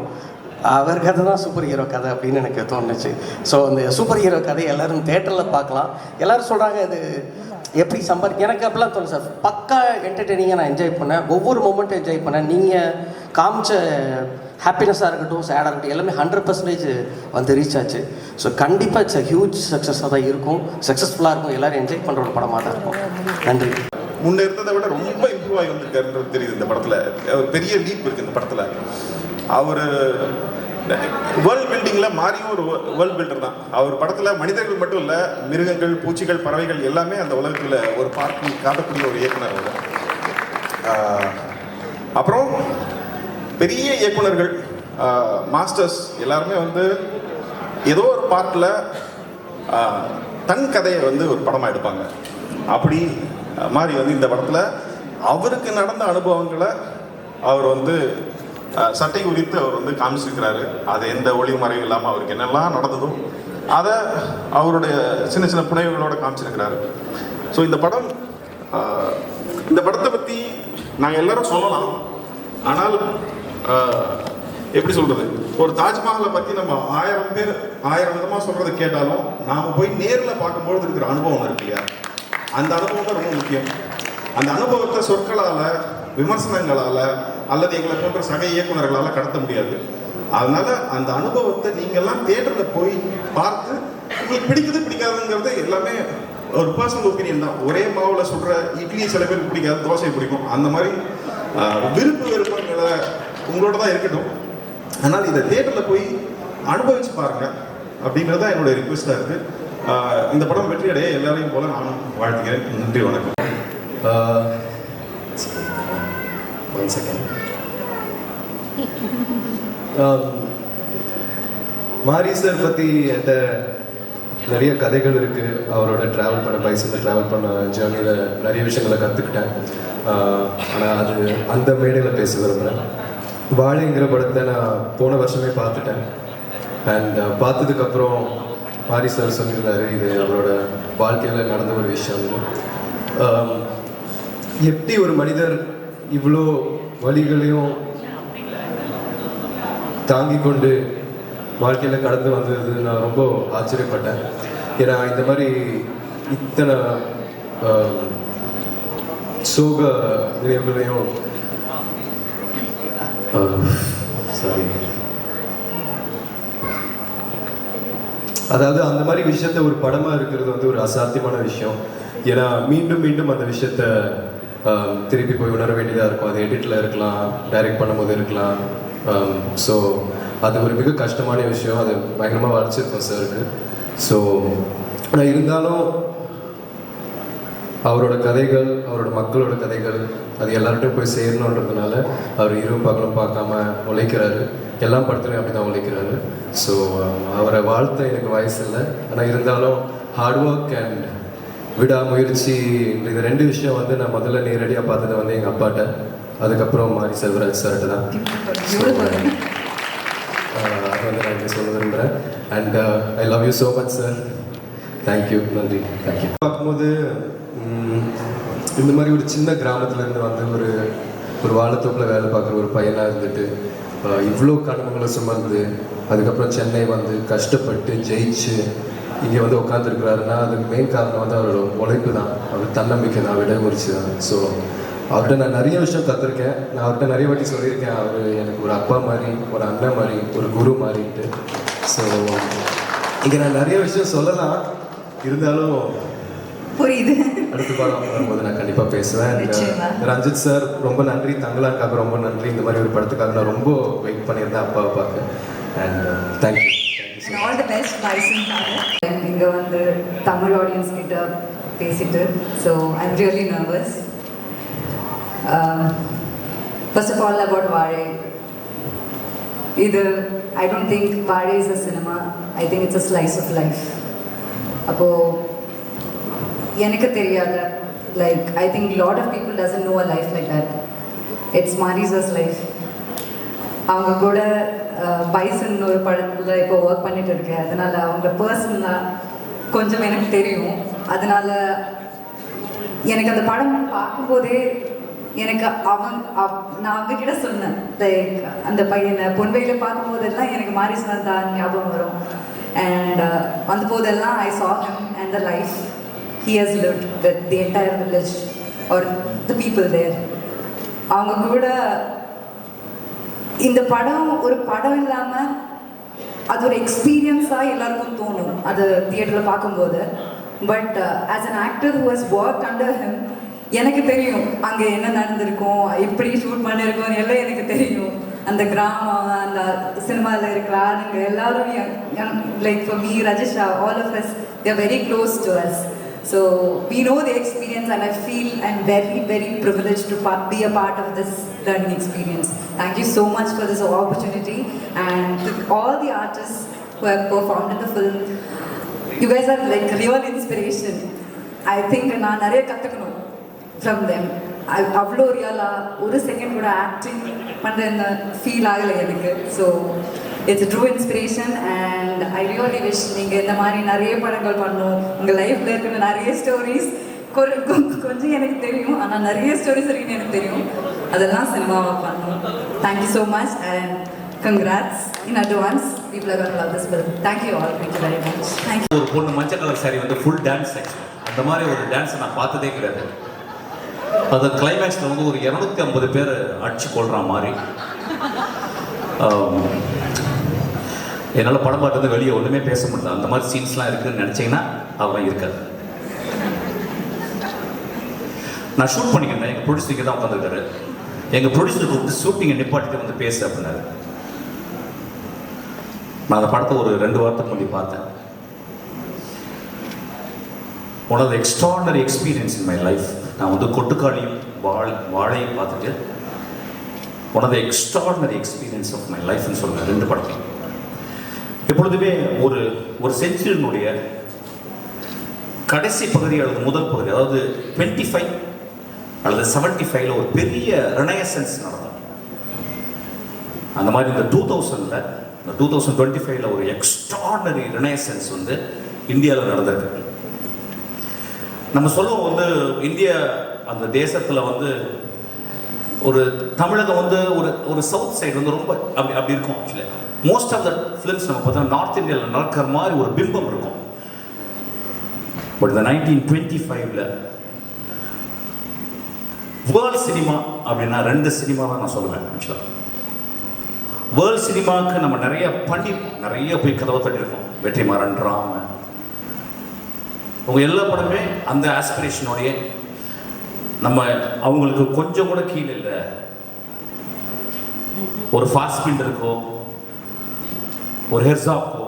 அவர் கதை தான் சூப்பர் ஹீரோ கதை அப்படின்னு எனக்கு தோணுச்சு. ஸோ அந்த சூப்பர் ஹீரோ கதை எல்லோரும் தேட்டரில் பார்க்கலாம். எல்லோரும் சொல்கிறாங்க இது எப்படி எனக்கு அப்படிலாம் தோணும் சார். பக்கா என்டர்டெய்னிங்காக நான் என்ஜாய் பண்ணேன், ஒவ்வொரு மூமெண்ட்டும் என்ஜாய் பண்ணேன். நீங்கள் காமிச்ச ஹாப்பினஸாக இருக்கட்டும், சேடாக இருக்கட்டும், எல்லாமே 100% வந்து ரீச் ஆச்சு. ஸோ கண்டிப்பாக இட்ஸ் அ ஹியூஜ் சக்ஸஸாக தான் இருக்கும், சக்ஸஸ்ஃபுல்லாக இருக்கும், எல்லோரும் என்ஜாய் பண்ணுற ஒரு படமாக தான் இருக்கும். நன்றி. முன்னே இருந்ததை விட ரொம்ப இம்ப்ரூவ் ஆகி வந்திருக்காருன்றது தெரியுது இந்த படத்தில். ஒரு பெரிய லீப் இருக்குது இந்த படத்தில். அவர் வேர்ல்ட் பில்டிங்கில் மாறியும் ஒரு வேர்ல்ட் பில்டர் தான். அவர் படத்தில் மனிதர்கள் மட்டும் இல்லை, மிருகங்கள், பூச்சிகள், பறவைகள் எல்லாமே அந்த உலகத்தில் ஒரு பார்ட்டி காட்டக்கூடிய ஒரு இயக்குனர் அவர். அப்புறம் பெரிய இயக்குனர்கள், மாஸ்டர்ஸ் எல்லாருமே வந்து ஏதோ ஒரு பார்ட்டில் தன் கதையை வந்து ஒரு படமாக எடுப்பாங்க. அப்படி மாதிரி வந்து இந்த படத்தில் அவருக்கு நடந்த அனுபவங்களை அவர் வந்து சட்டை குறித்து அவர் வந்து காமிச்சிருக்கிறாரு. அது எந்த ஒளிவு மறைவு இல்லாமல் அவருக்கு என்னெல்லாம் நடந்ததோ அதை அவருடைய சின்ன சின்ன புனைவுகளோடு காமிச்சிருக்கிறாரு. ஸோ இந்த படத்தை பற்றி நாங்கள் எல்லாரும் சொல்லலாம். ஆனால் எப்படி சொல்கிறது, ஒரு தாஜ்மஹாலை பற்றி நம்ம 1000 பேர் 1000 விதமாக சொல்கிறத கேட்டாலும் நாம் போய் நேரில் பார்க்கும்பொழுது இருக்கிற அனுபவம் இருக்கு இல்லையா, அந்த அனுபவம் தான் ரொம்ப முக்கியம். அந்த அனுபவத்தை சொற்களால், விமர்சனங்களால் அல்லது எங்களை போன்ற சக இயக்குநர்களால் கடத்த முடியாது. அதனால் அந்த அனுபவத்தை நீங்கள்லாம் தியேட்டரில் போய் பார்த்து உங்களுக்கு பிடிக்குது பிடிக்காதுங்கிறது எல்லாமே ஒரு பர்சனல் ஒப்பீனியன் தான். ஒரே மாவில் சுடுற இட்லி சில பேருக்கு பிடிக்காது, தோசை பிடிக்கும். அந்த மாதிரி விருப்பு வெறுப்புகளை உங்களோட தான் இருக்கட்டும். ஆனால் இதை தியேட்டரில் போய் அனுபவிச்சு பாருங்கள் அப்படிங்கிறது தான் என்னுடைய ரிக்வெஸ்ட்டாக இருக்குது. இந்த படம் வெற்றி அடைய எல்லாரையும் போல நானும் வாழ்த்துக்கிறேன். நன்றி, வணக்கம். One second. மாரி சார் பற்றி என்கிட்ட நிறைய கதைகள் இருக்குது. அவரோட ட்ராவல் பண்ண பைசனில் ட்ராவல் பண்ண ஜேர்னியில் நிறைய விஷயங்களை கற்றுக்கிட்டேன். ஆனால் அது அந்த மேடையில் பேச விரும்புகிறேன். வாழைங்கிற படத்தை நான் போன வருஷமே பார்த்துட்டேன். அண்ட் பார்த்ததுக்கப்புறம் மாரி சார் சொல்லியிருந்தாரு இது அவரோட வாழ்க்கையில் நடந்த ஒரு விஷயம். எப்படி ஒரு மனிதர் இவ்வளோ வழிகளையும் தாங்கி கொண்டு வாழ்க்கையில் கடந்து வந்தது நான் ரொம்ப ஆச்சரியப்பட்டேன். ஏன்னா இந்த மாதிரி இத்தனை சோக நினைவுகளையும் அதாவது அந்த மாதிரி விஷயத்த ஒரு படமாக இருக்கிறது வந்து ஒரு அசாத்தியமான விஷயம். ஏன்னா மீண்டும் மீண்டும் அந்த விஷயத்த திருப்பி போய் உணர வேண்டியதாக இருக்கும். அது எடிட்டில் இருக்கலாம், டைரக்ட் பண்ணும்போது இருக்கலாம். ஸோ அது ஒரு மிக கஷ்டமான விஷயம். அது பயங்கரமாக வளர்ச்சிருக்கும் சாருக்கு. ஸோ ஆனால் இருந்தாலும் அவரோட கதைகள், அவரோட மக்களோட கதைகள் அது எல்லார்ட்டும் போய் சேரணுன்றதுனால அவர் இரவும் பகலும் பார்க்காம உழைக்கிறாரு. எல்லா படத்துலையும் அப்படி தான் உழைக்கிறாரு. ஸோ அவரை வாழ்த்த எனக்கு வயசு இல்லை. ஆனால் இருந்தாலும் ஹார்ட் ஒர்க் அண்ட் விடாமுயற்சி, இந்த 2 விஷயம் வந்து நான் முதல்ல நேரடியாக பார்த்தது வந்து எங்கள் அப்பாட்ட, அதுக்கப்புறம் மாரி செல்வராஜ் சார்கிட்ட தான். அது வந்து நான் இங்கே சொல்ல விரும்புகிறேன். And I love you so much sir. Thank you, நன்றி, தேங்க்யூ. பார்க்கும்போது இந்த மாதிரி ஒரு சின்ன கிராமத்துலேருந்து வந்து ஒரு வாழைத்தோப்பில் வேலை பார்க்குற ஒரு பையனாக இருந்துட்டு இவ்வளோ கனவுகளை சுமந்து அதுக்கப்புறம் சென்னை வந்து கஷ்டப்பட்டு ஜெயிச்சு இங்கே வந்து உட்காந்துருக்கிறாருன்னா அதுக்கு மெயின் காரணம் வந்து அவரோட உழைப்பு தான், அவர் தன்னம்பிக்கை தான், விடாமுயற்சி தான். ஸோ அவர்கிட்ட நான் நிறைய விஷயம் கற்றுருக்கேன். நான் அவர்கிட்ட நிறைய வாட்டி சொல்லியிருக்கேன், அவர் எனக்கு ஒரு அப்பா மாதிரி, ஒரு அண்ணன் மாதிரி, ஒரு குரு மாதிரின்ட்டு. ஸோ இங்கே நான் நிறைய விஷயம் சொல்லலாம், இருந்தாலும் புரியுது. அடுத்த படம் வரும்போது நான் கண்டிப்பாக பேசுவேன். ரஞ்சித் சார் ரொம்ப நன்றி, தங்களாக்காக ரொம்ப நன்றி. இந்த மாதிரி ஒரு படத்துக்காக நான் ரொம்ப வெயிட் பண்ணியிருந்தேன் அப்பாவை பார்க்க. And thank you. All the best பைசனுக்காக. இங்கே வந்து தமிழ் ஆடியன்ஸ் கிட்ட பேசிட்டு, so I am really nervous. First of all, about Vaazhai. I don't think Vaazhai is a cinema. I think it's a slice of life. அப்போ எனக்கு தெரியாத, like I think a lot of people doesn't know a life like that. It's Mari's life. அவங்க கூட bison ஒரு படத்தில் இப்போ work பண்ணிட்டு இருக்கேன். அதனால அவங்க பர்சனலாக கொஞ்சம் எனக்கு தெரியும். அதனால எனக்கு அந்த படம் பார்க்கும்போதே எனக்கு நான் அவங்கக்கிட்ட சொன்னேன், லைக் அந்த பையனை பொன்வையில் பார்க்கும்போதெல்லாம் எனக்கு மாரிஸ் தான் ஞாபகம் வரும். அண்ட் வந்த போதெல்லாம் I saw him and the life he has lived with the entire village or the people there. அவங்க கூட இந்த படம் ஒரு படம் இல்லாமல் அது ஒரு எக்ஸ்பீரியன்ஸாக எல்லாருக்கும் தோணும் அது தியேட்டரில் பார்க்கும்போது. But as an actor who has work under him, எனக்கு தெரியும் அங்கே என்ன நடந்திருக்கும், எப்படி ஷூட் பண்ணியிருக்கோம் எல்லாம் எனக்கு தெரியும். அந்த கிராமம், அந்த சினிமாவில் இருக்கிற ஆளுங்க எல்லாரும், like for me, Rajisha, all of us, they are very close to us. So we know the experience, and I feel I'm very, very privileged to be a part of this learning experience. Thank you so much for this opportunity, and to all the artists who have performed in the film. You guys are like real inspiration. I think நான் நிறைய கற்றுக்கணும் from them. அவ்வளோ ரியலாக ஒரு second கூட acting பண்ணுற feel ஆகலை எனக்கு. So it's true inspiration, and I really wish நீங்கள் இந்த மாதிரி நிறைய படங்கள் பண்ணணும். உங்கள் லைஃப்பில் இருக்கிற நிறைய ஸ்டோரிஸ் கொஞ்சம் எனக்கு தெரியும், ஆனால் நிறைய ஸ்டோரிஸ் இருக்குன்னு எனக்கு தெரியும், அதெல்லாம் சினிமாவாக பண்ணணும். Thank you so much, and congrats in advance. People are going to love this film. Thank you all. Thank you very much. Thank you. ஒரு பொண்ணு மஞ்சள் கலர் சாரி வந்து ஃபுல் டான்ஸ் செக்ஷன், அந்த மாதிரி ஒரு டான்ஸை நான் பார்த்ததே கிடையாது. அது கிளைமேக்ஸில் வந்து ஒரு 250 பேர் அடிச்சு கொள்கிற மாதிரி. என்னால் படம் பார்த்து வெளியே ஒன்றுமே பேச முடியல. அந்த மாதிரி சீன்ஸ்லாம் இருக்குதுன்னு நினச்சிங்கன்னா அதெல்லாம் இருக்காது. நான் ஷூட் பண்ணிக்கிறேன், எங்கள் ப்ரொடியூசருக்கு தான் உட்காந்துருக்காரு. எங்கள் ப்ரொடியூசர் கூப்பிட்டு ஷூட்டிங்கை நிப்பாட்டிட்டு வந்து பேசு அப்படின்னாரு. நான் அந்த படத்தை ஒரு 2 வாரத்துக்கு முன்னாடி பார்த்தேன். One of the extraordinary experience in my life. நான் வந்து கொட்டுக்காளியும் வாழையும் பார்த்துட்டு one of the extraordinary experience of my லைஃப்னு சொல்லுவேன் 2 படத்தையும். எப்பொழுதுமே ஒரு செஞ்சுரியினுடைய கடைசி பகுதி அல்லது முதல் பகுதி, அதாவது 25 அல்லது 75ல் ஒரு பெரிய ரெனயசன்ஸ் நடக்கும். அந்த மாதிரி இந்த 2025ல் ஒரு எக்ஸ்ட்ராடனரி ரெனயசன்ஸ் வந்து இந்தியாவில் நடந்திருக்கு. நம்ம சொல்லுவோம் வந்து இந்தியா அந்த தேசத்தில் வந்து ஒரு தமிழகம் வந்து ஒரு சவுத் சைடு வந்து ரொம்ப அப்படி இருக்கும். Actually most of the films நம்ம பார்த்தா நார்த் இந்தியாவில் நடக்கிற மாதிரி ஒரு பிம்பம் இருக்கும். பட் இந்த 1925ல் வேர்ல்ட் சினிமா அப்படின்னா 2 சினிமா தான் நான் சொல்லுவேன். ஆக்சுவலாக வேர்ல்ட் சினிமாவுக்கு நம்ம நிறைய போய் கதவை தட்டியிருக்கோம். வெற்றிமாறன், ராமன், அவங்க எல்லா படமே அந்த ஆஸ்பிரேஷனோடைய நம்ம அவங்களுக்கு கொஞ்சம் கூட கீழே இல்லை. ஒரு ஃபாஸ்ட்பிண்டருக்கோ, ஒரு ஹெர்சாக்கோ,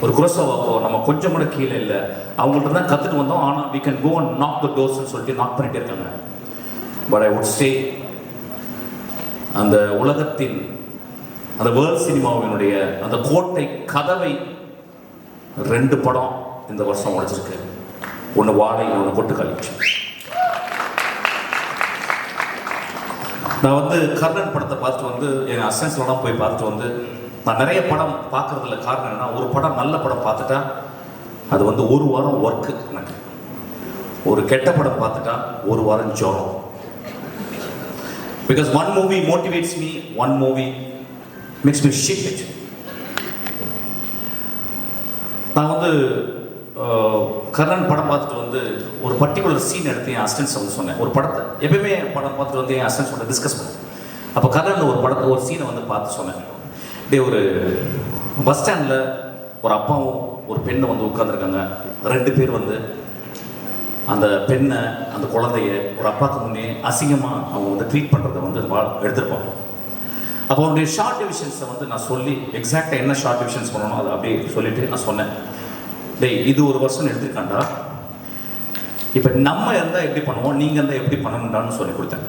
ஒரு குரோசாவாக்கோ நம்ம கொஞ்சம் கூட கீழே இல்லை. அவங்கள்ட்ட தான் கற்றுட்டு வந்தோம். ஆனால் we can go and knock the doors சொல்லிட்டு நாக் பண்ணிட்டு இருக்காங்க. பட் ஐ வுட் சே அந்த உலகத்தின் அந்த வேர்ல்ட் சினிமாவினுடைய அந்த கோட்டை கதவை 2 படம் இந்த வருஷம் உடைச்சிருக்கு. ஒன்று வாழை, ஒன்று கொட்டுக்காளி. நான் வந்து கர்ணன் படத்தை பார்த்துட்டு வந்து என் அசன்ஸ்லாம் போய் பார்த்துட்டு வந்து நான் நிறைய படம் பார்க்குறதுல காரணம் என்னன்னா, ஒரு படம் நல்ல படம் பார்த்துட்டா அது வந்து 1 வாரம் ஒர்க்கு எனக்கு. ஒரு கெட்ட படம் பார்த்துட்டா 1 வாரம் ஜோரம். Because 1 movie motivates me, 1 movie makes me shit. நான் வந்து கர்ணன் படம் பார்த்துட்டு வந்து ஒரு பர்டிகுலர் சீன் எடுத்து என் அசிஸ்டன்ஸ் வந்து சொன்னேன். ஒரு படத்தை எப்பயுமே படம் பார்த்துட்டு வந்து என் அசிஸ்டன்ஸ் வந்து டிஸ்கஸ் பண்ணேன். அப்போ கர்ணன் ஒரு சீனை வந்து பார்த்து சொன்னேன். இப்படியே ஒரு பஸ் ஸ்டாண்டில் ஒரு அப்பாவும் ஒரு பெண்ணை வந்து உட்காந்துருக்காங்க. 2 பேர் வந்து அந்த பெண்ணை அந்த குழந்தைய ஒரு அப்பாவுக்கு முன்னே அசிங்கமாக அவங்க வந்து ட்ரீட் பண்ணுறதை வந்து எடுத்திருப்பாங்க. அப்போ அவனுடைய ஷார்ட் டிவிஷன்ஸை வந்து நான் சொல்லி எக்ஸாக்டாக என்ன ஷார்ட் டிவிஷன்ஸ் பண்ணணும் அதை அப்படியே சொல்லிவிட்டு நான் சொன்னேன், டேய் இது ஒரு வருஷம் எடுத்துருக்காண்டா, இப்போ நம்ம இருந்தால் எப்படி பண்ணுவோம், நீங்கள் இருந்தால் எப்படி பண்ணணுன்றான்னு சொல்லி கொடுத்தேன்.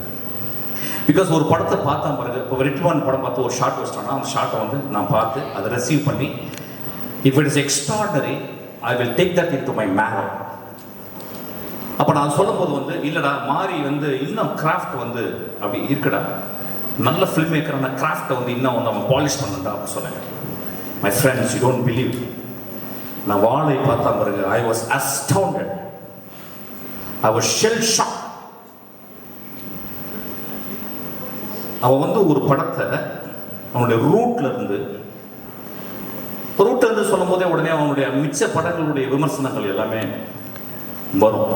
பிகாஸ் ஒரு படத்தை பார்த்தா பிறகு இப்போ வெற்றிமாறன் படம் பார்த்து ஒரு ஷார்ட் வச்சிட்டோன்னா அந்த ஷார்ட்டை வந்து நான் பார்த்து அதை ரிசீவ் பண்ணி if it is extraordinary I will take that in to my man. அப்போ நான் சொல்லும் போது வந்து இல்லைடா மாறி வந்து இன்னும் கிராஃப்ட் வந்து அப்படி இருக்குடா, நல்ல ஃபில்ம் மேக்கரான கிராஃப்டை வந்து இன்னும் வந்து அவன் பாலிஷ் பண்ணண்டா அப்படின்னு சொன்னேன். My friends, you don't believe, நான் வாழை பார்த்தா பிறகு I was astounded, I was shell shock. அவன் வந்து ஒரு படத்தை அவனுடைய ரூட்ல இருந்து சொல்லும் போதே உடனே அவனுடைய மிச்ச படங்களுடைய விமர்சனங்கள் எல்லாமே வரும்.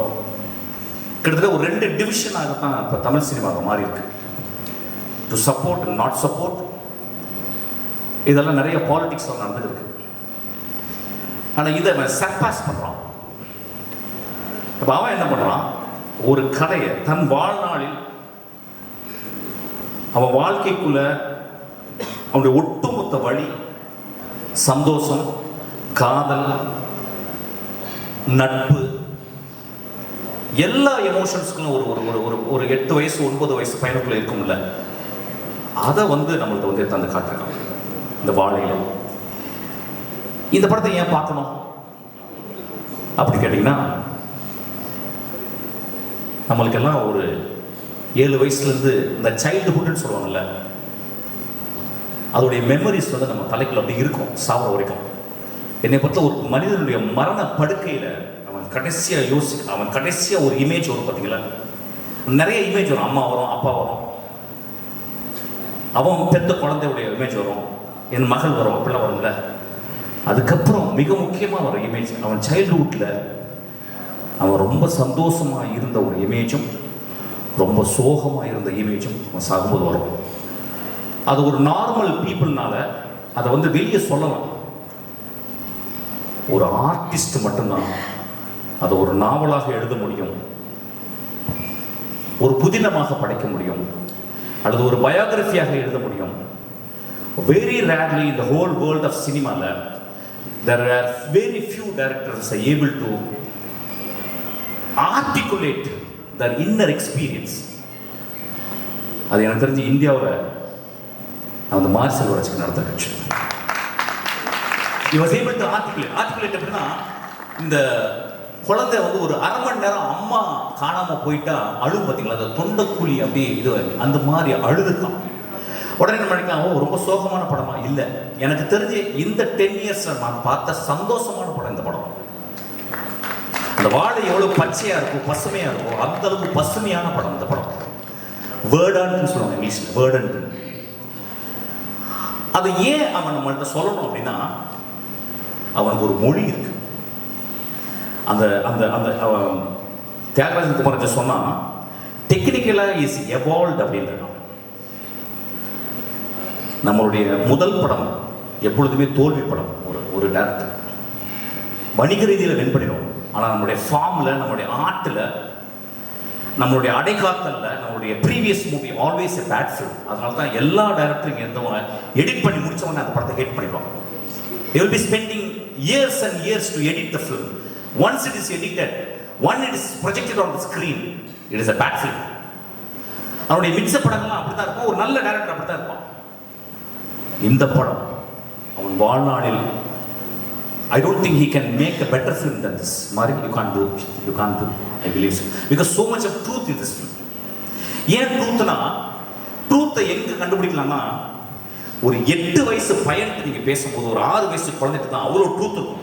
கிட்டத்தட்ட ஒரு 2 டிவிஷனாக தான் இப்போ தமிழ் சினிமாவை மாறி இருக்கு. To support and not support, இதெல்லாம் நிறைய பாலிடிக்ஸ் நடந்துருக்கு. ஆனால் இதை அவன் சர்பாஸ் பண்ணுறான். இப்போ அவன் என்ன பண்ணுறான், ஒரு கதையை தன் வாழ்நாளில் அவன் வாழ்க்கைக்குள்ள அவனுடைய ஒட்டுமொத்த வழி, சந்தோஷம், காதல், நட்பு, எல்லா எமோஷன்ஸ்க்கும் ஒரு 8 வயசு 9 வயசு பையனுக்குள்ள இருக்கும்ல, அதை வந்து நம்மள்ட்ட வந்து தந்து காட்டுறாங்க இந்த வாழையில. இந்த படத்தை ஏன் பார்க்கணும் அப்படி கேட்டீங்கன்னா, நம்மளுக்கெல்லாம் ஒரு 7 வயசுலேருந்து இந்த சைல்டுஹுட்னு சொல்லுவாங்கல்ல, அதோடைய மெமரிஸ் வந்து நம்ம தலைக்குள்ள அப்படி இருக்கும் சாவர வரைக்கும். என்னை பொறுத்த ஒரு மனிதனுடைய மரண படுக்கையில் அவன் கடைசியாக ஒரு இமேஜ் வரும் பார்த்தீங்களா, நிறைய இமேஜ் வரும். அம்மா வரும், அப்பா வரும், அவன் பெத்த குழந்தையுடைய இமேஜ் வரும், என் மகள் வரும், அப்படிலாம் வரும்ல. அதுக்கப்புறம் மிக முக்கியமாக வர இமேஜ் அவன் சைல்டுஹுட்டில் அவன் ரொம்ப சந்தோஷமாக இருந்த ஒரு இமேஜும் ரொம்ப சோகமாக இருந்த இமேஜும் அவன் சாகும்போது வரும். அது ஒரு நார்மல் பீப்புள்னால அதை வந்து வெளியே சொல்லலாம். ஒரு ஆர்டிஸ்ட் மட்டும்தான் அதை ஒரு நாவலாக எழுத முடியும், ஒரு புதினமாக படைக்க முடியும், அல்லது ஒரு பயோகிராஃபியாக எழுத முடியும். Very rarely in the whole world of cinema there are very few directors are able to articulate their inner experience. அது எனக்கு தெரிஞ்சு இந்தியாவில் அந்த மாரி செல்வராஜுக்கு நடந்த கட்சி. He was able to articulate அப்படின்னா, இந்த குழந்தை வந்து ஒரு 1/2 மணி நேரம் அம்மா காணாம போயிட்டா அழும் பார்த்தீங்களா, அந்த தொண்டக்குழி அப்படியே இது அந்த மாதிரி அழுதுக்கான். உடனே நம்ம நினைக்கலாம் ரொம்ப சோகமான படமா? இல்லை, எனக்கு தெரிஞ்சு இந்த 10 இயர்ஸ் நான் பார்த்த சந்தோஷமான படம் இந்த படம். அந்த வாழை எவ்வளவு பச்சையா இருக்கும், பசுமையா இருக்கும், அந்த அளவுக்கு பசுமையான படம் இந்த படம். வேர்டன்ட்னு சொல்லுவாங்க இங்கிலீஷ்ல, வேர்டன்ட். அது ஏன் அவன் நம்மள்கிட்ட சொல்லணும் அப்படின்னா, அவனுக்கு ஒரு மொழி இருக்கு. அந்த அந்த அந்த தியாகராஜன் குமாரன் சொன்னா டெக்னிக்கலா இஸ் எவால்வ்ட் அப்படின்றான். நம்மளுடைய முதல் படம் எப்பொழுதுமே தோல்வி படம். ஒரு டேரக்டர் வணிக ரீதியில் வின் பண்ணிடும், ஆனால் நம்மளுடைய ஃபார்மில், நம்மளுடைய ஆர்ட்டில், நம்மளுடைய அடைக்காத்தல்ல, நம்மளுடைய previous movie always a bad film. அதனால தான் எல்லா டைரக்டரும் இருந்தவங்க எடிட் பண்ணி முடிச்சவொடனே அந்த படத்தை ஹேட் பண்ணிடுவாங்க. They will be spending years and years to edit the film. Once it is edited, when it is projected on the screen, it is a bad film. அவனுடைய மிச்ச படங்கள்லாம் அப்படித்தான் இருக்கும். ஒரு நல்ல டைரக்டர் அப்படித்தான் இருப்பான். இந்த படம் அவன் வாழ்நாளில் I don't think he can make a better film than this. Mari, you can't do it. You can't do it. I believe so. Because so much of truth in this film. ஏன் ட்ரூத்னா, ட்ரூத்தை எங்க கண்டுபிடிக்கலாம்னா, ஒரு 8 வயசு பையனுக்கு நீங்க பேசும்போது ஒரு 6 வயசு குழந்தைக்கு தான் அவ்வளோ ட்ரூத் இருக்கும்.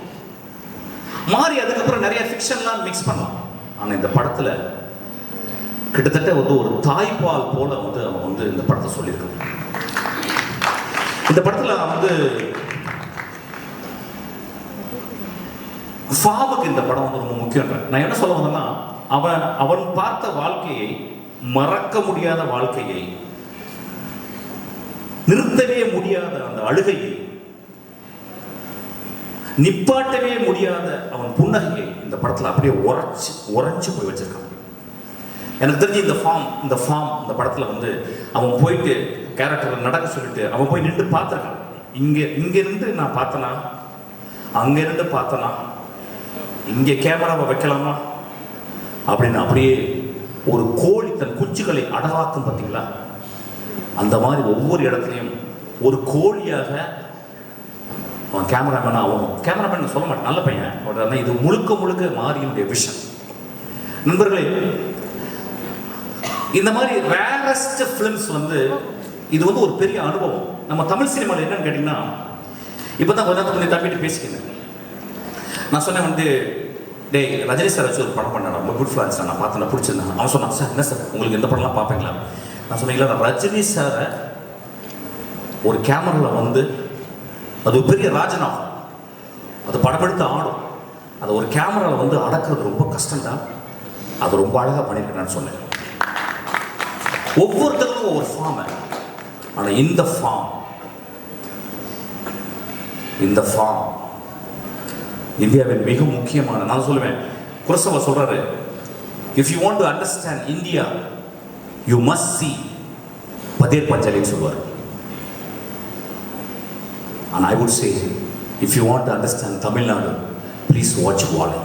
மாறி அதுக்கப்புறம் நிறைய ஃபிக்ஷன்லாம் மிக்ஸ் பண்ணலாம். ஆனால் இந்த படத்தில் கிட்டத்தட்ட வந்து ஒரு தாய்ப்பால் போல வந்து அவன் வந்து இந்த படத்தை சொல்லியிருக்கான். இந்த படத்தில் வந்து ஃபாவுக்கு இந்த படம் வந்து ரொம்ப முக்கியம். நான் என்ன சொல்ல வந்தேன்னா, அவன் பார்த்த வாழ்க்கையை, மறக்க முடியாத வாழ்க்கையை, நிறுத்தவே முடியாத அந்த அழுகையை, நிப்பாட்டவே முடியாத அவன் புன்னகையை இந்த படத்துல அப்படியே உறைஞ்சு போய் வச்சிருக்கான். எனக்கு தெரிஞ்சு இந்த ஃபார்ம் இந்த படத்துல வந்து அவன் போயிட்டு கேரக்டர் நடக்க சொல்லிட்டு அவன் போய் நின்று பார்த்துருக்கான். இங்க நின்று நான் பார்த்தனா, அங்க நின்று பார்த்தனா, இங்கே கேமராவை வைக்கலாமா அப்படின்னு அப்படியே ஒரு கோழி தன் குஞ்சுகளை அடவாக்கும் பார்த்தீங்களா, அந்த மாதிரி ஒவ்வொரு இடத்துலையும் ஒரு கோழியாக அவன் கேமராமேன் ஆகணும். கேமராமேன் சொல்ல மாட்டேன், நல்ல பையன் அவர். இது முழுக்க முழுக்க மாரியினுடைய விஷன். நண்பர்களே, இந்த மாதிரி ரேரஸ்ட் ஃபிலிம்ஸ் வந்து இது வந்து ஒரு பெரிய அனுபவம். நம்ம தமிழ் சினிமாவில் என்னன்னு கேட்டிங்கன்னா, இப்போ தான் கொஞ்ச நேரத்துக்கு தம்பிட்டு பேசிக்கிறேன். நான் சொன்னேன் வந்து, டேய் ரஜினி சார் வச்சு ஒரு படம் பண்ணேன், ரொம்ப குட் ஃபிளான்ஸ் நான் பார்த்தேன், பிடிச்சிருந்தேன். அவன் சொன்னான், சார் என்ன சார் உங்களுக்கு எந்த படம்லாம் பார்ப்பீங்களா? நான் சொன்னேன், இல்லை நான் ரஜினி சாரை ஒரு கேமராவில் வந்து அது ஒரு பெரிய ராஜனாகும், அது படமெடுத்து ஆடும், அதை ஒரு கேமராவில் வந்து அடக்கிறது ரொம்ப கஷ்டம்தான், அது ரொம்ப அழகாக பண்ணியிருக்கேன்னு சொன்னேன். ஒவ்வொருத்தருக்கும் ஒவ்வொரு ஃபார்ம். ஆனால் இந்த ஃபார்ம் இந்தியாவின் மிக முக்கியமான, நான் சொல்லுவேன், குரசவா சொல்றாரு, if you want to understand India you must see Pather பஞ்சாலின்னு சொல்லுவார். And I would say, if you want to understand Tamil Nadu, please watch Wally.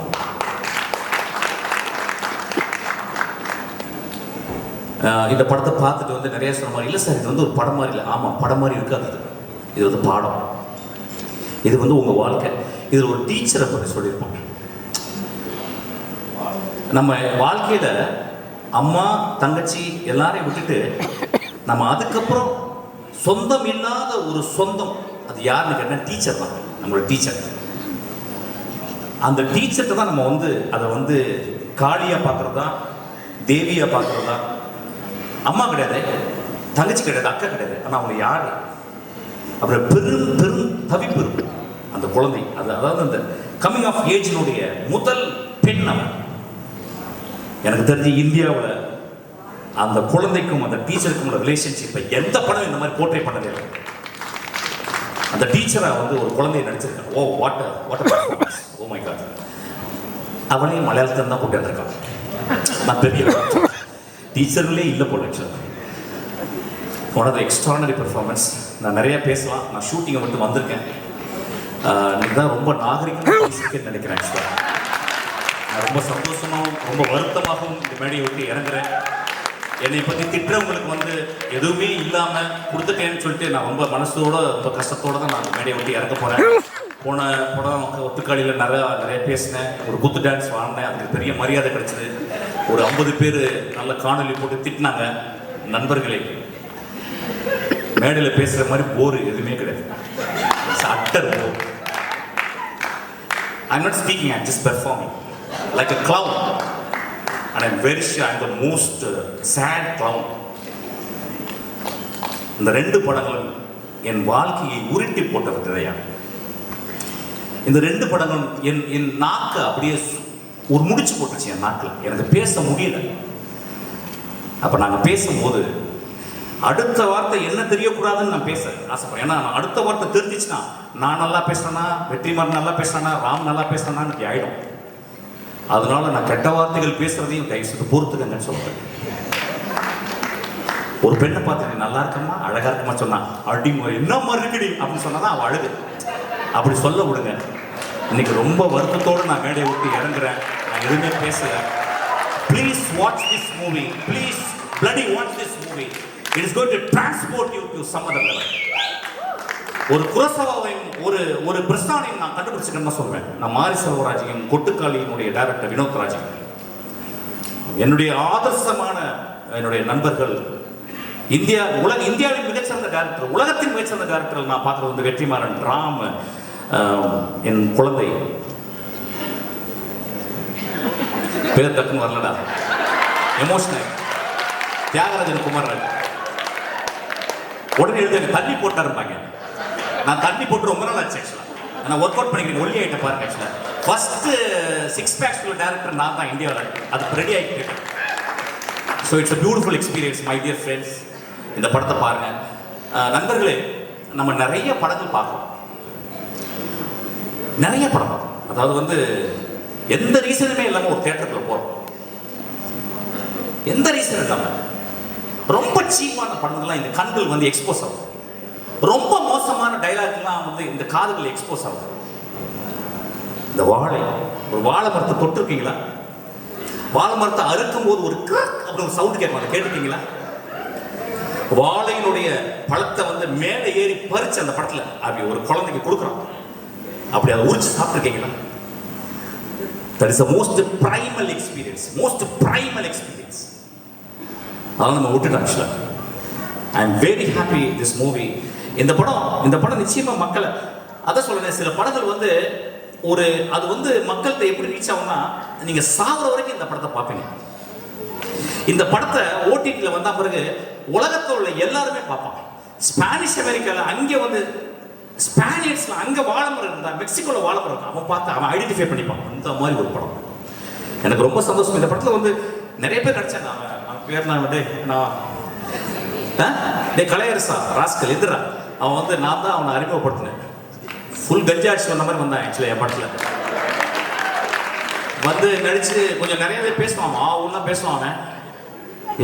இந்த படத்தை பார்த்துட்டு வந்து நிறைய சொன்ன மாதிரி, இல்லை சார் இது வந்து ஒரு படம் மாதிரி இல்லை. ஆமாம், படம் மாதிரி இருக்காது, இது வந்து பாடம், இது வந்து உங்கள் வாழ்க்கை. இதில் ஒரு டீச்சரை பற்றி சொல்லியிருப்போம். நம்ம வாழ்க்கையில் அம்மா தங்கச்சி எல்லாரையும் விட்டுட்டு நம்ம அதுக்கப்புறம் சொந்தம் இல்லாத ஒரு சொந்தம், அது யாருன்னு கேட்டால் டீச்சர் தான், நம்மளோட டீச்சர். அந்த டீச்சர்கிட்ட தான் நம்ம வந்து அதை வந்து காளியாக பார்க்குறதா, தேவியாக பார்க்குறதா. அம்மா கிடையாது, தங்கச்சி கிடையாது, அக்கா கிடையாது, ஆனால் அவங்க யார்? அப்புறம் பெரும் தவிப்பு இருக்கும் அந்த குழந்தை. அதாவது அந்த கம்மிங் ஆஃப் ஏஜினுடைய முதல் பெண் அவன். எனக்கு தெரிஞ்சு இந்தியாவில் அந்த குழந்தைக்கும் அந்த டீச்சருக்கும் உள்ள ரிலேஷன்ஷிப்பை எந்த படம் இந்த மாதிரி போர்ட்ரேட் பண்ணதே இல்லை. அந்த டீச்சரை வந்து ஒரு குழந்தைய நடிச்சிருக்கான். Oh what performance, oh my god. அவனையும் மலையாளத்தில் தான் போட்டு வந்திருக்கான். நான் பெரிய டீச்சர்களே இல்லை போல. One of the extraordinary performance. நான் நிறைய பேசலாம், நான் ஷூட்டிங்கை மட்டும் வந்திருக்கேன். இன்னைக்கு தான் ரொம்ப நாகரிகமாக பேசிருக்கேன்னு நினைக்கிறேன். ஆக்சுவலாக நான் ரொம்ப சந்தோஷமாகவும் ரொம்ப வருத்தமாகவும் இந்த மேடையை விட்டு இறங்குறேன். என்னை பற்றி திட்டுறவங்களுக்கு வந்து எதுவுமே இல்லாமல் கொடுத்துட்டேன்னு சொல்லிட்டு நான் ரொம்ப மனசோட ரொம்ப கஷ்டத்தோடு தான் நான் மேடையை விட்டு இறங்க போகிறேன். போன படம் ஒத்துக்காளியில் நிறைய பேசினேன், ஒரு குத்து டான்ஸ் வாங்கினேன், அதுக்கு பெரிய மரியாதை கிடைச்சிது. ஒரு 50 பேர் நல்ல காணொலி போட்டு திட்டினாங்க. நண்பர்களே, மேடையில் பேசுகிற மாதிரி போர் எதுவுமே கிடையாது. Utter bore. I'm not speaking, I'm just performing like a clown. And I'm very sure I'm the most sad clown. இந்த 2 படங்களும் என் வாழ்க்கையை உருட்டி போட்டது நிறையா. இந்த 2 படங்களும் என் நாக்கை அப்படியே ஒரு முடிச்சு போட்டுச்சு. என் நாக்கில் எனக்கு பேச முடியல. அப்போ நாங்கள் பேசும்போது அடுத்த வார்த்தை என்ன தெரியக்கூடாதுன்னு நான் பேச ஆசைப்படுறேன். ஏன்னா நான் அடுத்த வார்த்தை தெரிஞ்சிச்சுன்னா நான் நல்லா பேசுறேன்னா, வெற்றிமாறன் நல்லா பேசுறேன்னா, ராம் நல்லா பேசுறேன்னா எனக்கு ஆயிடும். அதனால நான் கெட்ட வார்த்தைகள் பேசுறதையும் தயவுசெய்து பொறுத்துக்கங்கன்னு சொல்றேன். ஒரு பெண்ணை பார்த்து நல்லா இருக்கமா, அழகா இருக்கமா சொன்னா, அடி என்ன மாதிரி இருக்குடி அப்படின்னு சொன்னாதான் அவள் அழுது. அப்படி சொல்ல விடுங்க. இன்னைக்கு ரொம்ப வருத்தத்தோடு நான் மேடையை விட்டு இறங்குறேன். நான் எதுவுமே பேசல. Please watch this movie. Please bloody watch this movie. It is going to transport you to some other level. ஒரு குரசவாவையும் ஒரு பிரஸ்தானையும் நான் கண்டுபிடிச்சிக்கணும்னு சொல்வேன். நான் மாரி செல்வராஜையும் கொட்டுக்காளியினுடைய டைரக்டர் வினோத் ராஜையும் என்னுடைய ஆதர்சமான என்னுடைய நண்பர்கள். இந்தியாவின் மிகச்சிறந்த டைரக்டர், உலகத்தின் மிகச்சிறந்த டைரக்டர் நான் பார்க்குறது வந்து வெற்றிமாறன், ராம், என் குழந்தை பேர் டக்குன்னு வரலடா, எமோஷனல், தியாகராஜன் குமாரராஜ். உடனே எழுதி தண்ணி போட்டா இருப்பாங்க. நான் தண்ணி போட்டு ரொம்ப நாள் ஆச்சு. ஆக்சுவலாக நான் ஒர்க் அவுட் பண்ணிக்கிறேன். ஒல்லி ஆகிட்ட பாருங்க. ஆக்சுவலாக ஃபஸ்ட்டு 6 பேக்ஸ் உள்ள டேரக்டர் நான் தான் இந்தியாவில். அதுக்கு ரெடி ஆகிட்டு. So it's a beautiful experience my dear friends. இந்த படத்தை பாருங்கள். நண்பர்களே, நம்ம நிறைய படங்கள் பார்க்கணும், நிறைய படம் பார்க்கணும். அதாவது வந்து எந்த ரீசனுமே இல்லாமல் ஒரு தேட்டருக்குள்ள போகிறோம், எந்த ரீசன் இல்லாமல். ரொம்ப சீப்பான படங்கள்லாம் இந்த கண்கள் வந்து எக்ஸ்போஸ் ஆகும். ரொம்ப மோசமான டைலாக்லாம் வந்து இந்த காதுகள் எக்ஸ்போஸ் ஆகும். இந்த வாழை, ஒரு வாழை மரத்தை தொட்டிருக்கீங்களா? வாழை மரத்தை அறுக்கும் போது ஒரு அப்படி ஒரு சவுண்ட் கேட்பாங்க, கேட்டிருக்கீங்களா? வாழையினுடைய பழத்தை வந்து மேலே ஏறி பறிச்சு அந்த படத்துல அப்படி ஒரு குழந்தைக்கு கொடுக்குறோம், அப்படி அதை உரிச்சு சாப்பிட்டுருக்கீங்களா? That is the most primal experience, most primal experience. அதெல்லாம் நம்ம விட்டுட்டோம். ஆக்சுவலாக I am very happy this movie. இந்த படம் நிச்சயமா மக்களை, அதான் சொல்றேன், சில படங்கள் வந்து ஒரு அது வந்து மக்கள்கிட்ட எப்படி ரீச் ஆகும்னா, நீங்க சாகுற வரைக்கும் இந்த படத்தை பார்ப்பீங்க. இந்த படத்தை ஓடிடியில் வந்த பிறகு உலகத்தில் உள்ள எல்லாருமே பார்ப்பாங்க. ஸ்பானிஷ் அமெரிக்காவில் அங்கே வந்து ஸ்பானியர்ஸ்ல அங்கே வாழைமரம் இருந்தா, மெக்சிகோவில் வாழைமரம் இருக்கா, அவன் பார்த்து அவன் ஐடென்டிஃபை பண்ணிப்பான். இந்த மாதிரி ஒரு படம் எனக்கு ரொம்ப சந்தோஷம். இந்த படத்தில் வந்து நிறைய பேர் நடிச்சாங்க. அவன் பேர் நான் வந்து கலையரசா ராஸ்கல் எதிரா, அவன் வந்து நான் தான் அவனை அறிமுகப்படுத்தினேன். ஃபுல் கஞ்சாட்சி வந்த மாதிரி வந்தான். ஆக்சுவலி என் படத்தில் வந்து நடிச்சு கொஞ்சம் நிறையவே பேசுவான், உள்ள பேசுவான். அவன்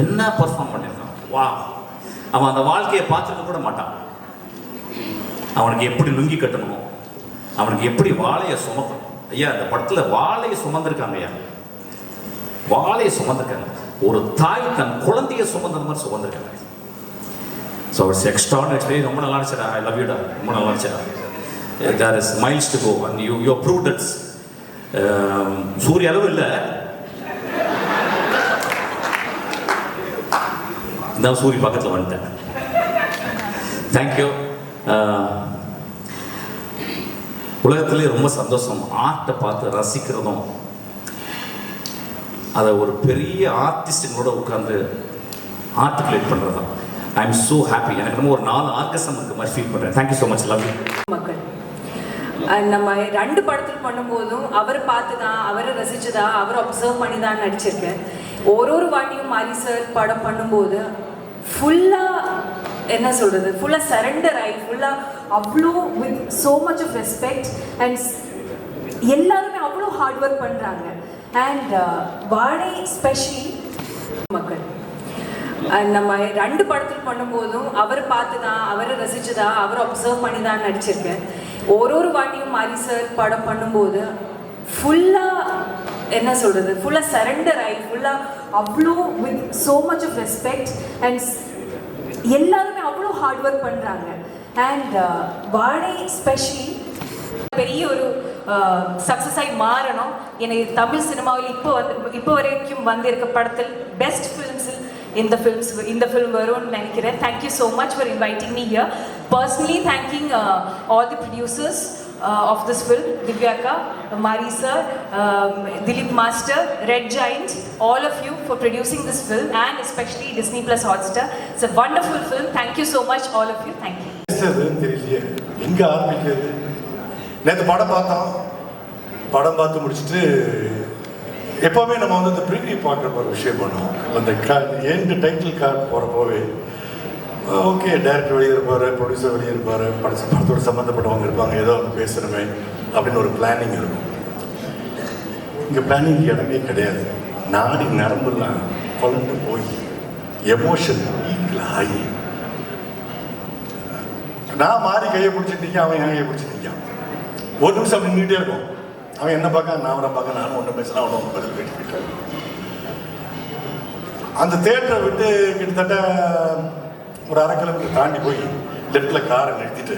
என்ன பர்ஃபார்ம் பண்ணியிருக்கான், வா. அவன் அந்த வாழ்க்கையை பார்த்துருக்க கூட மாட்டான். அவனுக்கு எப்படி லுங்கி கட்டணும், அவனுக்கு எப்படி வாழையை சுமக்கணும். ஐயா, அந்த படத்தில் வாழையை சுமந்திருக்காங்க. ஐயா, வாழையை சுமந்திருக்காங்க. ஒரு தாய் தன் குழந்தைய சுமந்தது மாதிரி சுமந்திருக்காங்க. So it's extraordinary. ரொம்ப நல்லா இருந்துச்சுடா. ஐ லவ் யூடா. ரொம்ப நல்லா இருந்துச்சுடா. There is miles to go and you proved it's. சூரிய அளவு இல்லை, இந்த சூரிய பக்கத்தில் வந்துட்டேன். தேங்க்யூ. உலகத்திலே ரொம்ப சந்தோஷம் ஆர்ட்டை பார்த்து ரசிக்கிறதும், அதை ஒரு பெரிய ஆர்டிஸ்டுங்களோட உட்காந்து ஆர்டிகுலேட் பண்ணுறது தான். I am so happy. எனக்கு ரொம்ப ஒரு 4 ஆர்கஸ்டம் இருக்க மாதிரி ஃபீல் பண்ணுறேன். Thank you so much. Love you. மக்கள் நம்ம 2 படத்தில் பண்ணும்போதும் அவர் பார்த்து தான், அவரை ரசித்து தான், அவரை அப்சர்வ் பண்ணி தான் நடிச்சிருக்கேன். ஒரு வாட்டியும் மாரி சார் படம் பண்ணும்போது ஃபுல்லாக என்ன சொல்கிறது, ஃபுல்லாக சரண்டர் ஆகி, ஃபுல்லாக அவ்வளோ with so much of respect and எல்லாருமே அவ்வளோ ஹார்ட் ஒர்க் பண்ணுறாங்க. அண்ட் வாழை ஸ்பெஷலி மக்கள் நம்ம 2 படத்தில் பண்ணும்போதும் அவர் பார்த்து தான், அவரை ரசித்து தான், அவரை அப்சர்வ் பண்ணி தான் நடிச்சிருக்கேன். ஒரு வாட்டியும் மாரி சார் படம் பண்ணும்போது ஃபுல்லாக என்ன சொல்கிறது, ஃபுல்லாக சரண்டர் ஆகி, ஃபுல்லாக அவ்வளோ with so much of respect and எல்லாருமே அவ்வளோ ஹார்ட் ஒர்க் பண்ணுறாங்க. அண்ட் வாழை ஸ்பெஷலி பெரிய ஒரு சக்ஸஸ் ஆகி மாறணும். எனக்கு தமிழ் சினிமாவில் இப்போ வரைக்கும் வந்திருக்க படத்தில் பெஸ்ட் ஃபிலிம்ஸில் இந்த ஃபிலிம் வரும்னு நினைக்கிறேன். Thank you so much for inviting me here. Personally thanking all the producers of this film, Divyaka, Mari sir, Dilip Master, Red Giant, all of you for producing this film and especially Disney Plus Hotstar. It's a wonderful film. Thank you so much, all of you. Thank you. தெரியலையே எங்கே ஆரம்பிக்கிறது. நேற்று படம் பார்த்து முடிச்சுட்டு எப்போவுமே நம்ம வந்து இந்த ப்ரீவியூ பார்க்குற ஒரு விஷயம் பண்ணுவோம். அந்த எண்டு டைட்டில் கார்டு போகிறப்போவே ஓகே, டைரக்டர் வெளியே இருப்பார், ப்ரொடியூசர் வெளியே இருப்பார், படத்தோடு சம்மந்தப்பட்டவங்க இருப்பாங்க, ஏதோ ஒன்று பேசுகிறோமே அப்படின்னு ஒரு பிளானிங் இருக்கும். இங்கே பிளானிங் இடமே கிடையாது. நாடி நரம்பெல்லாம் கொலண்டு போய் எமோஷன் வீக்கில் ஆகி நான் மாறி கையை பிடிச்சிட்டு நிற்கான், அவன் என் கையை பிடிச்சிட்டு நிற்கான். ஒரு நிமிஷம் அப்படி நின்றுட்டே இருக்கும். அவன் என்ன பார்க்க, நான் அவனை பார்க்க, நானும் ஒன்று பேசலாம், அவனை ஒன்று பதில் பேசிக்கிட்டேன். அந்த தேட்டரை விட்டு கிட்டத்தட்ட ஒரு 1/2 கிலோமீட்டர் தாண்டி போய் லெஃப்டில் காரை நிறுத்திட்டு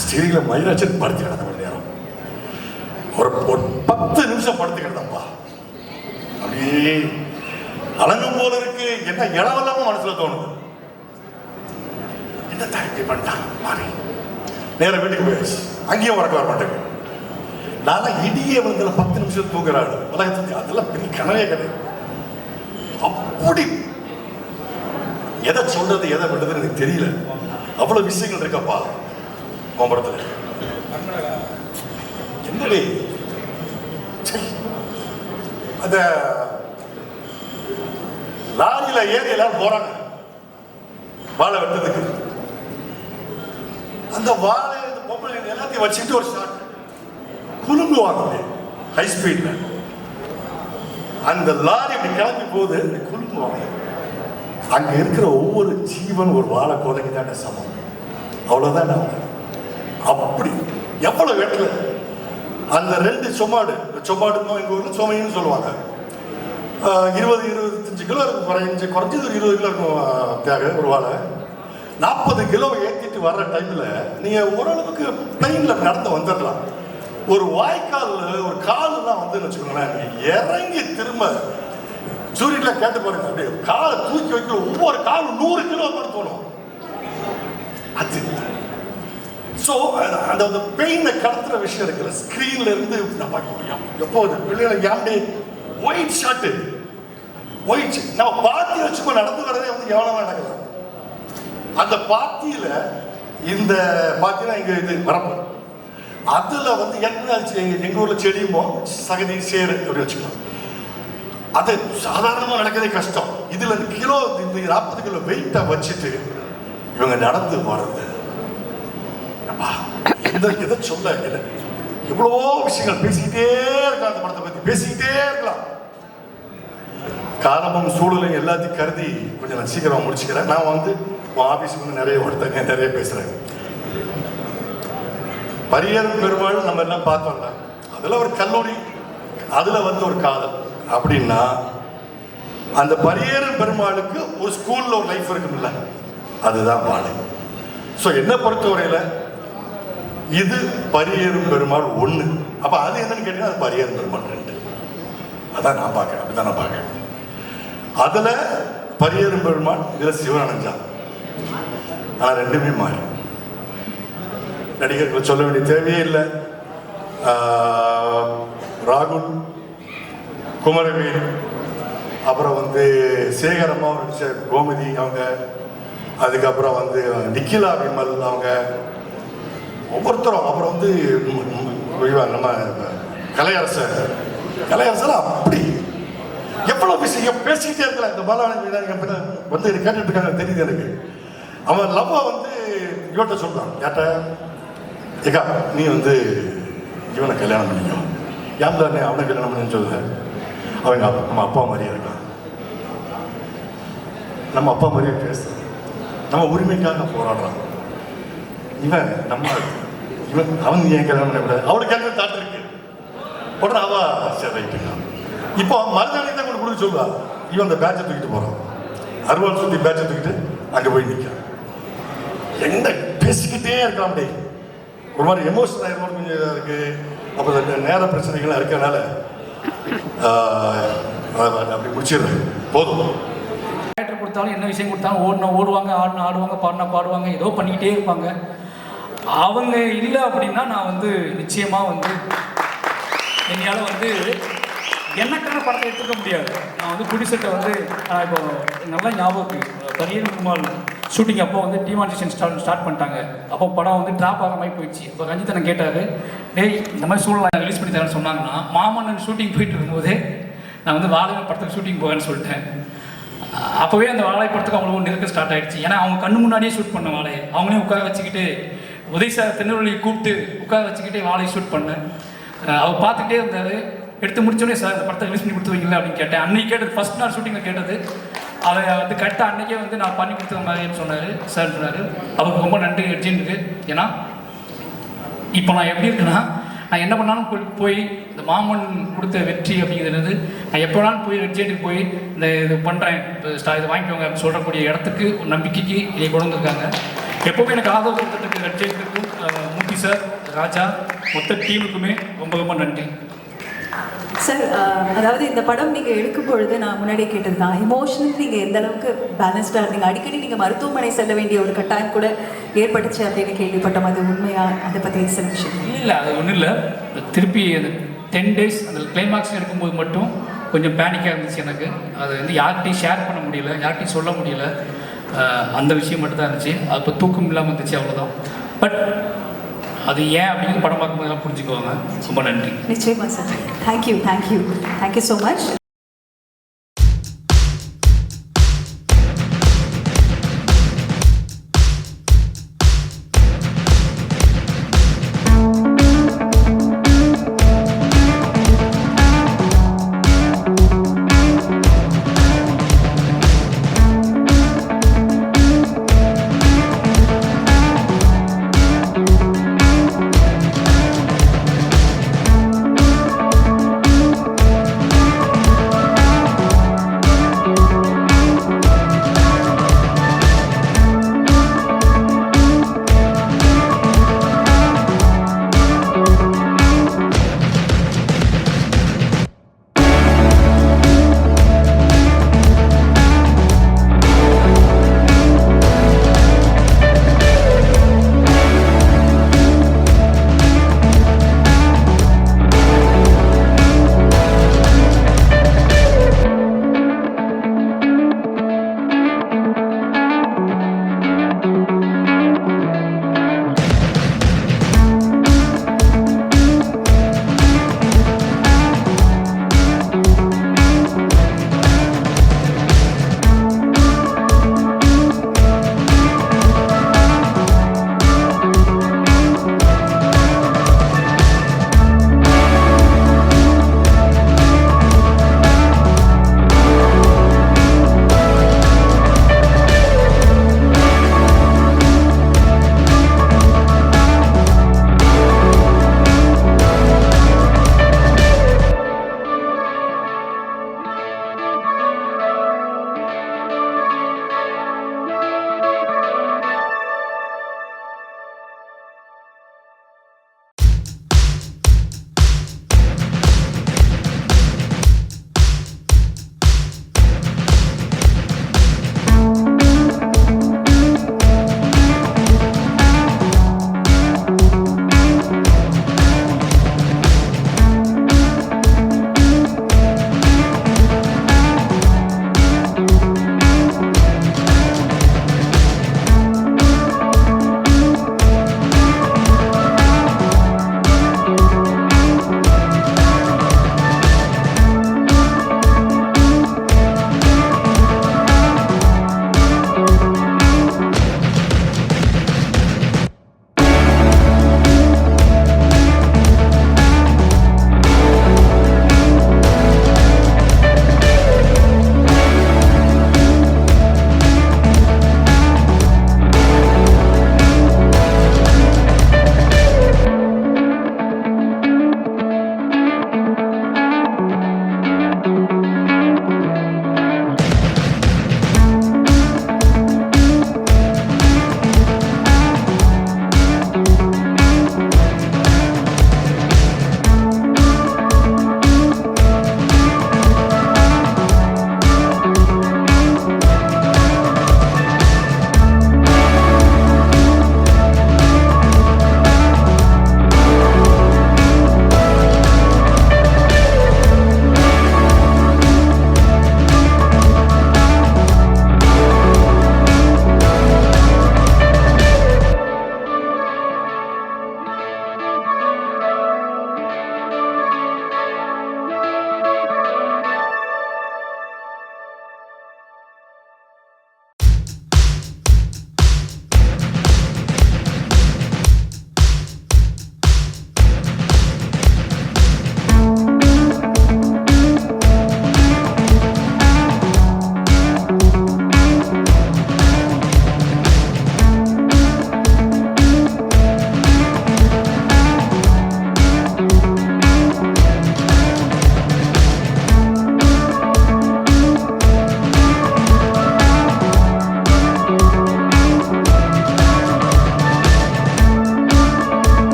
ஸ்டீரிங்கில் மயிராட்சன் படுத்து கிடந்த ஒரு நேரம் ஒரு 10 நிமிஷம் படுத்து கிடந்தப்பா. அப்படியே அலங்கும் போல இருக்கு. என்ன இடமெல்லாம மனசுல தோணுது. என்ன இப்படி பண்ணிட்டான் மாறி. நேரம் வீட்டுக்கு போயாச்சு. அங்கேயும் உறக்க வர மாட்டேங்க. நான் இடியே வந்து 10 நிமிஷம் தூங்குறாடு உலகத்துக்கு. அதெல்லாம் பெரிய கனவே கிடையாது. அப்படி எதை சொல்றது எதை விடுறதுன்னு எனக்கு தெரியல. அவ்வளவு விஷயங்கள் இருக்கப்பா கோபுரத்தில். என்னடி அந்த லாரியில ஏறி எல்லாரும் போறாங்க வாழை வெட்டதுக்கு. அந்த வாழை பொம்பளை எல்லாத்தையும் வச்சுட்டு ஒரு ஷாட் குலுங்குவாங்க ஹை ஸ்பீட்ல. அந்த லாரி இப்படி கிளம்பி போகுது, குலுங்குவாங்க. அங்க இருக்கிற ஒவ்வொரு ஜீவன் ஒரு வாழை கொலைக்கு தானே சமம். அவ்வளவுதான். அப்படி எவ்வளவு வெட்டல. அந்த 2 சொமாடுக்கும் எங்க ஊர்ல சோமைன்னு சொல்லுவாங்க. 20-25 கிலோ இருக்கும், குறைஞ்சது ஒரு 20 கிலோ இருக்கும் தேவை ஒரு வாழை. 40 கிலோ ஏற்றிட்டு வர்ற டைம்ல நீங்க ஓரளவுக்கு பிளைன்ல நடந்து வந்துடலாம். ஒரு வாய்க்கால் ஒரு காலெல்லாம் வந்து வச்சுக்கோங்களேன், இறங்கி திரும்ப சூரியன்ல கேட்டு பாருங்க, அப்படியே காலை தூக்கி வைக்கிற ஒவ்வொரு காலும் 100 கிலோ தோணும். அது ஸோ அந்த பெயினை கடத்துற விஷயம் இருக்குல்ல, ஸ்க்ரீன்ல இருந்து நம்ம எப்போ பிள்ளைகளை யாண்டே ஒயிட் ஷாட்டு ஒயிட் நம்ம பாத்தி வச்சுக்கோ நடந்து வரதே வந்து எவ்வளவு நடக்கலாம். அந்த பாத்தியில இந்த பாத்தீங்கன்னா இங்க இது வரப்பு, அதுல வந்து எங்க ஊர்ல செடியுமோ சகதி சேரு அப்படி வச்சுக்கலாம். அது சாதாரணமா நடக்கிறதே கஷ்டம். இதுல கிலோ இந்த 40 கிலோ வெயிட்டா வச்சுட்டு இவங்க நடந்து வர்றது, எதை சொல்ல எவ்வளவோ விஷயங்கள் பேசிக்கிட்டே இருக்கலாம். அந்த படத்தை பத்தி பேசிக்கிட்டே இருக்கலாம். காலமும் சூழலும் எல்லாத்தையும் கருதி கொஞ்சம் நான் சீக்கிரம் முடிச்சுக்கிறேன். நான் வந்து ஆபீஸுக்கு வந்து நிறைய பேசுறேன். பரியரும் பெருமாள் நம்ம எல்லாம் பார்த்தோம்ல, அதுல ஒரு கல்லூரி, அதுல வந்து ஒரு காதல் அப்படின்னா, அந்த பரியரும் பெருமாளுக்கு ஒரு ஸ்கூல்ல ஒரு லைஃப் இருக்குல்ல, அதுதான் வாழை. ஸோ என்ன பொறுத்தவரையில இது பரியரும் பெருமாள் 1. அப்ப அது என்னன்னு கேட்டீங்கன்னா அது பரியரும் பெருமாள் 2. அதான் நான் பார்க்கிறேன், அப்படிதான் நான் பார்க்கிறேன். அதுல பரியரும் பெருமாள், இதுல சிவனஞ்சா. ஆனா ரெண்டுமே மாறி நடிகர்கள் சொல்ல வேண்டிய தேவையே இல்லை. ராகுல், குமரவேல், அப்புறம் வந்து சேகரம்மா நடிச்ச கோமதி அவங்க, அதுக்கப்புறம் வந்து நிக்கிலா விமல் அவங்க ஒவ்வொருத்தரும், அப்புறம் வந்து நம்ம கலையரசர் அப்படி எவ்வளவு விஷயம் பேசிக்கிட்டே இருக்கல. இந்த பாலாஜி வந்து கேட்டுட்டு இருக்காங்க தெரியுது எனக்கு. அவன் லவ்வா வந்து இவட்ட சொல்றான், கேட்ட ஏக்கா நீ வந்து இவனை கல்யாணம் பண்ணிக்கோ, ஏன் அவனை கல்யாணம் பண்ணு சொல்லுங்க. அவங்க நம்ம அப்பா மாதிரியே இருக்கான், நம்ம அப்பா மாதிரியே பேசுறான், நம்ம உரிமைக்காக போராடுறான். அவன் ஏன் கல்யாணம் பண்ணக்கூடாது, அவளுக்கு கேட்க தாட்டு இருக்கு. உடனே அவ சரி ரைட்டுங்க. இப்போ மறுநாளே தான் கொண்டு கொடுக்க சொல்லுவா. இவன் அந்த பேட்சை தூக்கிட்டு போறான், அருவாள் சுத்தி பேட்சை தூக்கிட்டு அங்கே போய் நிற்கிறான். எந்த பேசிக்கிட்டே இருக்கலாம், அப்படியே ஒரு மாதிரி எமோஷனல் ஆகிற கொஞ்சம் இதாக இருக்கு. அப்புறம் நேர பிரச்சனைகள்லாம் இருக்கிறதுனால அப்படி முடிச்சிடுறேன். போதும். தேட்டர் கொடுத்தாலும் என்ன விஷயம் கொடுத்தாலும் ஓடுவாங்க, ஆடுவாங்க, பாடுவாங்க, ஏதோ பண்ணிக்கிட்டே இருப்பாங்க. அவங்க இல்லை அப்படின்னா நான் வந்து நிச்சயமாக வந்து என்னால் வந்து எனக்கான படத்தை எடுத்துக்க முடியாது. நான் வந்து ப்ரொடியூசர்கிட்ட வந்து இப்போ நல்லா ஞாபகம் இருக்குது, பரியரும் பெருமாள் ஷூட்டிங் அப்போ வந்து டிமானிசேஷன் ஸ்டார்ட் பண்ணிட்டாங்க. அப்போ படம் வந்து ட்ராப் ஆகிற மாதிரி போயிடுச்சு. இப்போ ரஞ்சித்தனை கேட்டார், டேய் இந்த மாதிரி சூழ்நிலை ரிலீஸ் பண்ணி தரேன்னு சொன்னாங்கன்னா, மாமன்னன் ஷூட்டிங் போயிட்டு இருக்கும்போதே நான் வந்து வாழை படத்துக்கு ஷூட்டிங் போவேன்னு சொல்லிட்டேன். அப்போவே அந்த வாழை படத்துக்கு அவங்களுக்கு நெருக்க ஸ்டார்ட் ஆகிடுச்சு. ஏன்னா அவங்க கண்ணு முன்னாடியே ஷூட் பண்ண வாழை, அவங்களே உட்கார வச்சுக்கிட்டு உதய் சார் திருநெல்வேலியை கூப்பிட்டு உட்கார வச்சுக்கிட்டே வாழை ஷூட் பண்ணேன். அவர் பார்த்துக்கிட்டே இருந்தார். எடுத்து முடிச்சோடனே சார் இந்த படத்தை ரிலீஸ் பண்ணி கொடுத்துருவீங்களா அப்படின்னு கேட்டேன். அன்றைக்கி கேட்டது, ஃபஸ்ட் நாள் ஷூட்டிங்கில் கேட்டது. அதை வந்து கரெக்டாக அன்றைக்கே வந்து நான் பண்ணி கொடுத்துற மாதிரின்னு சொன்னார் சார். சொன்னார் அவருக்கு ரொம்ப நன்றி அர்ஜென்ட்டுக்கு. ஏன்னா இப்போ நான் எப்படி இருக்குன்னா, நான் என்ன பண்ணாலும் போய் இந்த மாமன் கொடுத்த வெற்றி அப்படிங்கிறது நான் எப்போ வேணாலும் போய் அர்ஜென்ட்டுக்கு போய் இந்த இது பண்ணுறேன், இதை வாங்கிக்கோங்க அப்படின்னு சொல்கிறக்கூடிய இடத்துக்கு ஒரு நம்பிக்கைக்கு இதை கொண்டு வந்திருக்காங்க. எப்போவுமே எனக்கு ஆதரவு கொடுத்துட்டு அர்ஜென்ட்டுக்கும் மூர்த்தி சார், ராஜா, மொத்த டீமுக்குமே ரொம்ப ரொம்ப நன்றி சார். அதாவது இந்த படம் நீங்கள் எடுக்கும் பொழுது நான் முன்னாடியே கேட்டது தான், இமோஷனல் நீங்கள் எந்த அளவுக்கு பேலன்ஸ்டாக இருந்தீங்க. அடிக்கடி நீங்கள் மருத்துவமனை செல்ல வேண்டிய ஒரு கட்டாயம் கூட ஏற்பட்டுச்சு அப்படின்னு கேள்விப்பட்டோம். அது உண்மையாக அதை பற்றி சில விஷயம்? இல்லை, அது ஒன்றும் இல்லை. திருப்பி அந்த 10 days அந்த கிளைமாக்ஸ் இருக்கும்போது மட்டும் கொஞ்சம் பேனிக்காக இருந்துச்சு எனக்கு. அது வந்து யார்கிட்டையும் ஷேர் பண்ண முடியல, யார்கிட்டையும் சொல்ல முடியல. அந்த விஷயம் மட்டும் தான் இருந்துச்சு. அது இப்போ தூக்கம் இல்லாமல் இருந்துச்சு, அவ்வளோதான். பட் அது ஏன் அப்படின்னு படம் பார்க்கும்போதெல்லாம் புரிஞ்சுக்குவாங்க. ரொம்ப நன்றி. நிச்சயமா சார். Thank you so much.